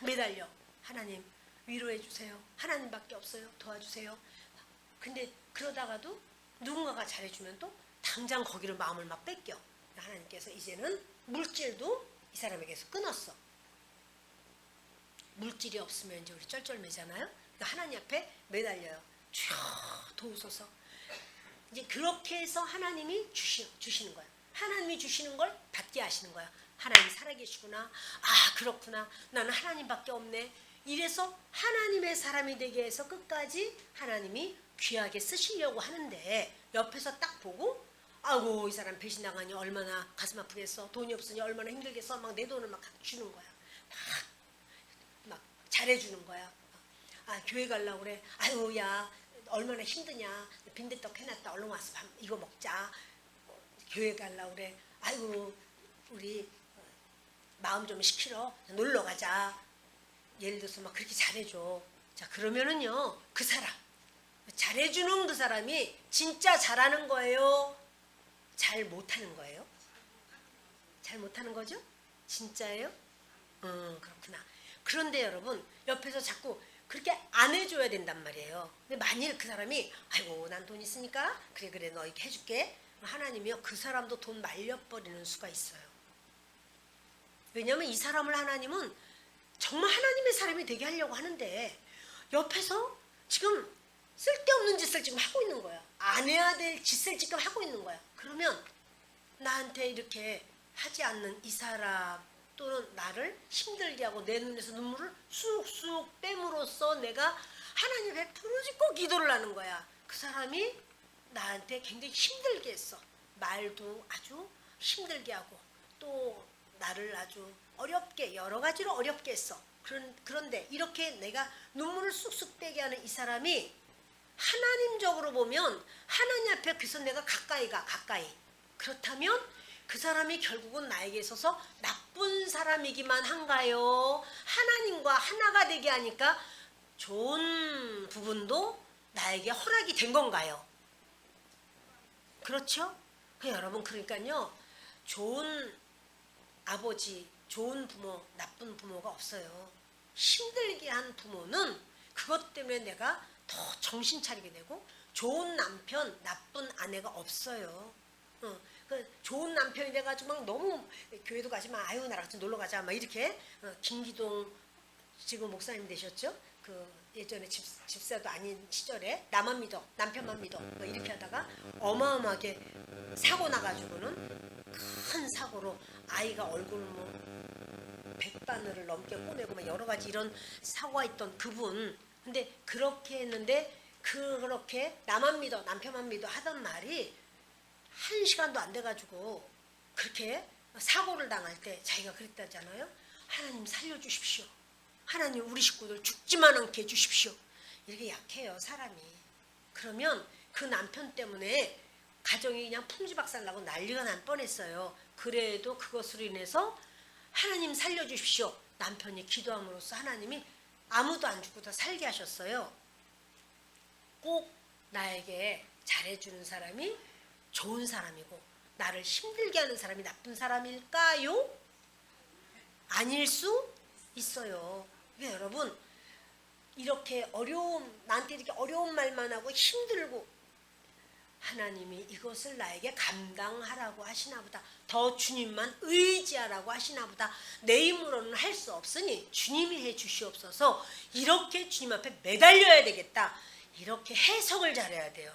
매달려. 하나님 위로해 주세요. 하나님밖에 없어요. 도와주세요. 근데 그러다가도 누군가가 잘해주면 또 당장 거기를 마음을 막 뺏겨. 하나님께서 이제는 물질도 이 사람에게서 끊었어. 물질이 없으면 이제 우리 쩔쩔매잖아요. 그러니까 하나님 앞에 매달려요. 주여 도우소서. 이제 그렇게 해서 하나님이 주시는 거예요. 하나님이 주시는 걸 받게 하시는 거예요. 하나님이 살아계시구나. 그렇구나. 나는 하나님밖에 없네. 이래서 하나님의 사람이 되게 해서 끝까지 하나님이 귀하게 쓰시려고 하는데 옆에서 딱 보고 이 사람 배신당하니 얼마나 가슴 아프겠어. 돈이 없으니 얼마나 힘들겠어. 막 내 돈을 막 주는 거야. 막 잘해주는 거야. 교회 가려고 그래. 야 얼마나 힘드냐. 빈대떡 해놨다. 얼른 와서 이거 먹자. 교회 가려고 그래. 아이고 우리 마음 좀 시키러 놀러 가자. 예를 들어서 막 그렇게 잘해줘. 자 그러면은요 그 사람 잘해주는 그 사람이 진짜 잘하는 거예요? 잘 못하는 거예요? 잘 못하는 거죠? 진짜예요? 그렇구나. 그런데 여러분 옆에서 자꾸 그렇게 안 해줘야 된단 말이에요. 근데 만일 그 사람이 아이고 난 돈 있으니까 그래 너 이렇게 해줄게. 하나님이요 그 사람도 돈 말려버리는 수가 있어요. 왜냐하면 이 사람을 하나님은 정말 하나님의 사람이 되게 하려고 하는데 옆에서 지금 쓸데없는 짓을 지금 하고 있는 거야. 안 해야 될 짓을 지금 하고 있는 거야. 그러면 나한테 이렇게 하지 않는 이 사람 또는 나를 힘들게 하고 내 눈에서 눈물을 쑥쑥 빼므로써 내가 하나님 앞에 부르짖고 기도를 하는 거야. 그 사람이 나한테 굉장히 힘들게 했어. 말도 아주 힘들게 하고 또 나를 아주 어렵게 여러 가지로 어렵게 했어. 그런데 이렇게 내가 눈물을 쑥쑥 빼게 하는 이 사람이 하나님적으로 보면 하나님 앞에 그래서 내가 가까이 그렇다면 그 사람이 결국은 나에게 있어서 나쁜 사람이기만 한가요? 하나님과 하나가 되게 하니까 좋은 부분도 나에게 허락이 된 건가요? 그렇죠? 여러분 그러니까요 좋은 아버지, 좋은 부모, 나쁜 부모가 없어요. 힘들게 한 부모는 그것 때문에 내가 더 정신 차리게 되고 좋은 남편, 나쁜 아내가 없어요. 좋은 남편이 돼가지고 막 너무 교회도 가지 마, 아유 나랑 같이 놀러 가자, 막 이렇게 김기동 지금 목사님 되셨죠? 예전에 집사도 아닌 시절에 나만 믿어, 남편만 믿어, 뭐 이렇게 하다가 어마어마하게 사고 나가지고는 큰 사고로 아이가 얼굴 뭐 백바늘을 넘게 꼬매고 막 여러 가지 이런 사고가 있던 그분. 근데 그렇게 했는데 그렇게 나만 믿어, 남편만 믿어 하던 말이 1시간도 안 돼가지고 그렇게 사고를 당할 때 자기가 그랬다잖아요. 하나님 살려주십시오. 하나님 우리 식구들 죽지만 않게 해주십시오. 이렇게 약해요 사람이. 그러면 그 남편 때문에 가정이 그냥 풍지박산나고 난리가 날 뻔했어요. 그래도 그것으로 인해서 하나님 살려주십시오. 남편이 기도함으로써 하나님이 아무도 안 죽고 다 살게 하셨어요. 꼭 나에게 잘해주는 사람이 좋은 사람이고 나를 힘들게 하는 사람이 나쁜 사람일까요? 아닐 수 있어요. 그러니까 여러분 이렇게 나한테 이렇게 어려운 말만 하고 힘들고 하나님이 이것을 나에게 감당하라고 하시나 보다. 더 주님만 의지하라고 하시나 보다. 내 힘으로는 할 수 없으니 주님이 해 주시옵소서. 이렇게 주님 앞에 매달려야 되겠다. 이렇게 해석을 잘해야 돼요.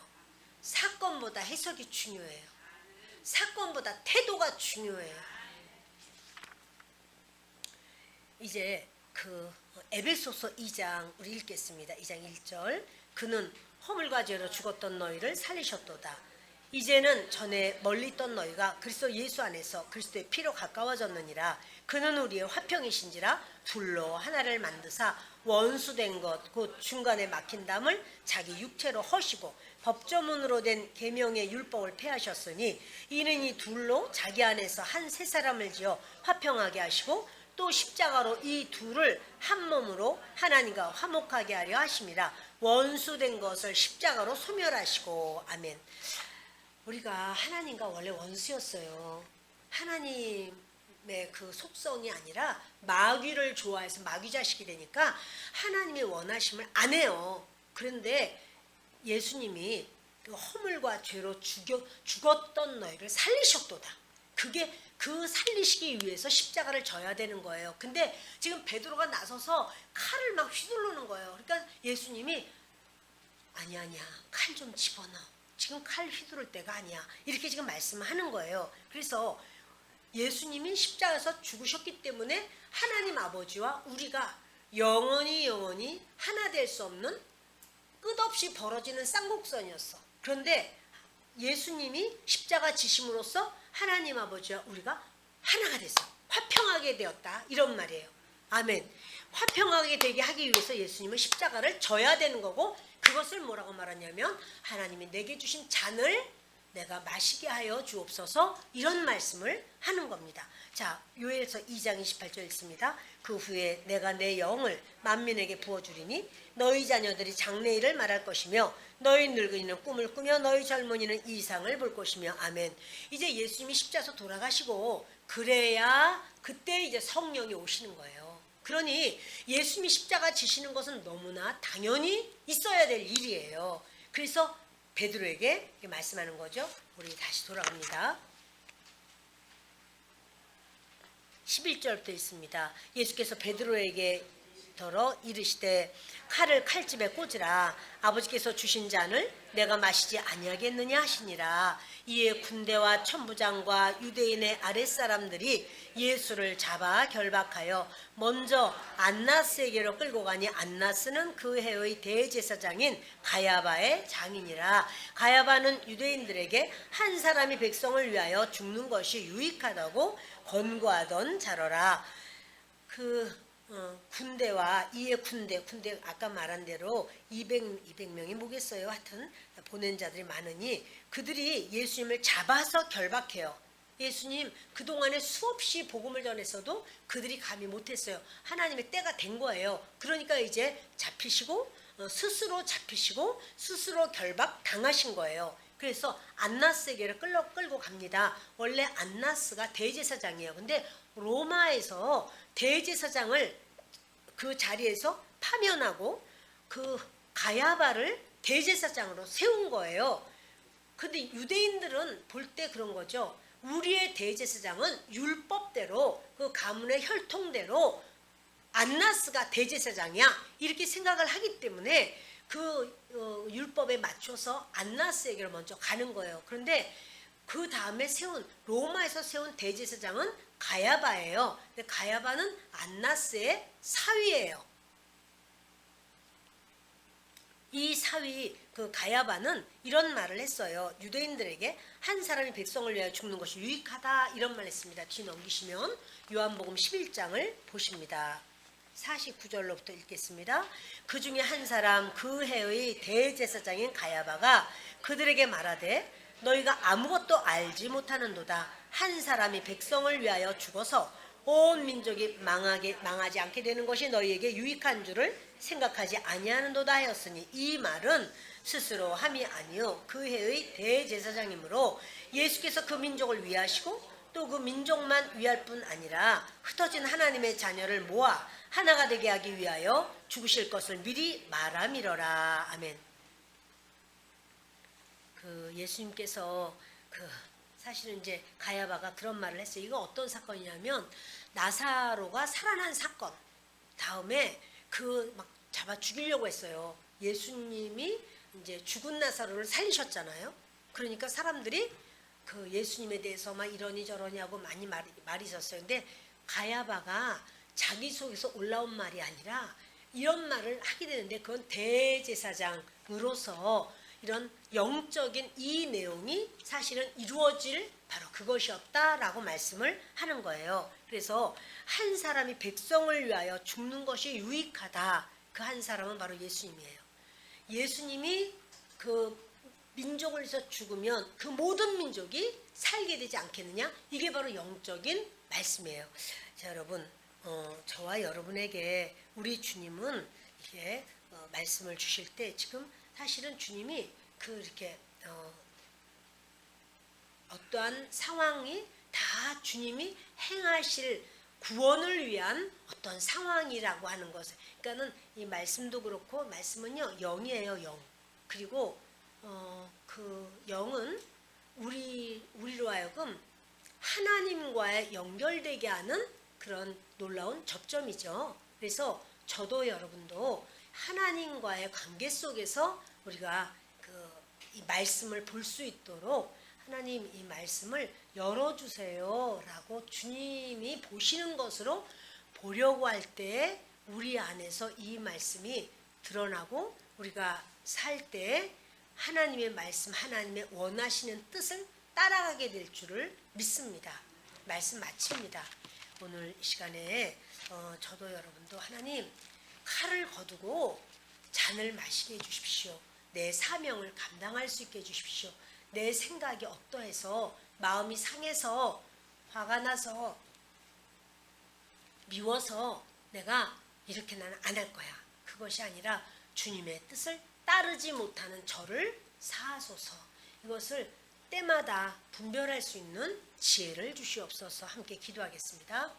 사건보다 해석이 중요해요. 사건보다 태도가 중요해요. 이제 에베소서 2장 우리 읽겠습니다. 2장 1절. 그는 허물과 죄로 죽었던 너희를 살리셨도다. 이제는 전에 멀리 있던 너희가 그리스도 예수 안에서 그리스도의 피로 가까워졌느니라. 그는 우리의 화평이신지라 둘로 하나를 만드사 원수된 것 곧 중간에 막힌 담을 자기 육체로 허시고 법조문으로 된 계명의 율법을 폐하셨으니 이는 이 둘로 자기 안에서 한 세 사람을 지어 화평하게 하시고 또 십자가로 이 둘을 한 몸으로 하나님과 화목하게 하려 하심이라. 원수된 것을 십자가로 소멸하시고. 아멘. 우리가 하나님과 원래 원수였어요. 하나님의 그 속성이 아니라 마귀를 좋아해서 마귀 자식이 되니까 하나님의 원하심을 안 해요. 그런데 예수님이 그 허물과 죄로 죽었던 너희를 살리셨도다. 그게 그 살리시기 위해서 십자가를 져야 되는 거예요. 근데 지금 베드로가 나서서 칼을 막 휘두르는 거예요. 그러니까 예수님이 아니야 칼 좀 집어넣어. 지금 칼 휘두를 때가 아니야. 이렇게 지금 말씀하는 거예요. 그래서 예수님이 십자가에서 죽으셨기 때문에 하나님 아버지와 우리가 영원히 하나 될 수 없는 끝없이 벌어지는 쌍곡선이었어. 그런데 예수님이 십자가 지심으로써 하나님 아버지와 우리가 하나가 됐어. 화평하게 되었다. 이런 말이에요. 아멘. 화평하게 되게 하기 위해서 예수님은 십자가를 져야 되는 거고 그것을 뭐라고 말하냐면 하나님이 내게 주신 잔을 내가 마시게 하여 주옵소서, 이런 말씀을 하는 겁니다. 자, 요엘서 2장 28절 읽습니다. 그 후에 내가 내 영을 만민에게 부어주리니 너희 자녀들이 장래일을 말할 것이며 너희 늙은이는 꿈을 꾸며 너희 젊은이는 이상을 볼 것이며. 아멘. 이제 예수님이 십자가에서 돌아가시고 그래야 그때 이제 성령이 오시는 거예요. 그러니 예수님이 십자가 지시는 것은 너무나 당연히 있어야 될 일이에요. 그래서 베드로에게 말씀하는 거죠. 우리 다시 돌아갑니다. 11절부터 있습니다. 예수께서 베드로에게 더러 이르시되 칼을 칼집에 꽂으라. 아버지께서 주신 잔을 내가 마시지 아니하겠느냐 하시니라. 이에 군대와 천부장과 유대인의 아랫사람들이 예수를 잡아 결박하여 먼저 안나스에게로 끌고 가니 안나스는 그 해의 대제사장인 가야바의 장인이라. 가야바는 유대인들에게 한 사람이 백성을 위하여 죽는 것이 유익하다고 권고하던 자로라. 군대와 이에 군대 아까 말한 대로 200명이 뭐겠어요. 하여튼 보낸 자들이 많으니 그들이 예수님을 잡아서 결박해요. 예수님 그동안에 수없이 복음을 전했어도 그들이 감히 못했어요. 하나님의 때가 된 거예요. 그러니까 이제 스스로 잡히시고 스스로 결박 당하신 거예요. 그래서 안나스에게를 끌고 갑니다. 원래 안나스가 대제사장이에요. 근데 로마에서 대제사장을 그 자리에서 파면하고 그 가야바를 대제사장으로 세운 거예요. 근데 유대인들은 볼 때 그런 거죠. 우리의 대제사장은 율법대로 그 가문의 혈통대로 안나스가 대제사장이야, 이렇게 생각을 하기 때문에 그 율법에 맞춰서 안나스에게로 먼저 가는 거예요. 그런데 그 다음에 로마에서 세운 대제사장은 가야바예요. 근데 가야바는 안나스의 사위예요. 이 사위 그 가야바는 이런 말을 했어요. 유대인들에게 한 사람이 백성을 위하여 죽는 것이 유익하다, 이런 말을 했습니다. 뒤 넘기시면 요한복음 11장을 보십니다. 49절로부터 읽겠습니다. 그 중에 한 사람 그 해의 대제사장인 가야바가 그들에게 말하되 너희가 아무것도 알지 못하는도다. 한 사람이 백성을 위하여 죽어서 온 민족이 망하지 않게 되는 것이 너희에게 유익한 줄을 생각하지 아니하는도다 하였으니, 이 말은 스스로 함이 아니요 그 해의 대제사장이므로 예수께서 그 민족을 위하시고 또 그 민족만 위할 뿐 아니라 흩어진 하나님의 자녀를 모아 하나가 되게 하기 위하여 죽으실 것을 미리 말함이러라. 아멘. 예수님께서 사실은 이제 가야바가 그런 말을 했어요. 이거 어떤 사건이냐면 나사로가 살아난 사건 다음에 막 잡아 죽이려고 했어요. 예수님이 이제 죽은 나사로를 살리셨잖아요. 그러니까 사람들이 예수님에 대해서 막 이러니 저러니 하고 많이 말이 있었어요. 근데 가야바가 자기 속에서 올라온 말이 아니라 이런 말을 하게 되는데, 그건 대제사장으로서 이런 영적인 이 내용이 사실은 이루어질 바로 그것이었다라고 말씀을 하는 거예요. 그래서 한 사람이 백성을 위하여 죽는 것이 유익하다. 그 한 사람은 바로 예수님이에요. 예수님이 민족을 위해서 죽으면 그 모든 민족이 살게 되지 않겠느냐? 이게 바로 영적인 말씀이에요. 자, 여러분, 저와 여러분에게 우리 주님은 이게 말씀을 주실 때 지금 사실은 주님이 이렇게 어떠한 상황이 다 주님이 행하실 구원을 위한 어떤 상황이라고 하는 것을, 그러니까는 이 말씀도 그렇고, 말씀은요 영이에요, 영. 그리고 그 영은 우리로 하여금 하나님과의 연결되게 하는 그런 놀라운 접점이죠. 그래서 저도 여러분도 하나님과의 관계 속에서 우리가 이 말씀을 볼 수 있도록 하나님 이 말씀을 열어주세요 라고 주님이 보시는 것으로 보려고 할 때 우리 안에서 이 말씀이 드러나고 우리가 살 때 하나님의 말씀, 하나님의 원하시는 뜻을 따라가게 될 줄을 믿습니다. 말씀 마칩니다. 오늘 이 시간에 저도 여러분도 하나님 칼을 거두고 잔을 마시게 해주십시오. 내 사명을 감당할 수 있게 해주십시오. 내 생각이 어떠해서 마음이 상해서 화가 나서 미워서 내가 이렇게 나는 안 할 거야. 그것이 아니라 주님의 뜻을 따르지 못하는 저를 사하소서. 이것을 때마다 분별할 수 있는 지혜를 주시옵소서. 함께 기도하겠습니다.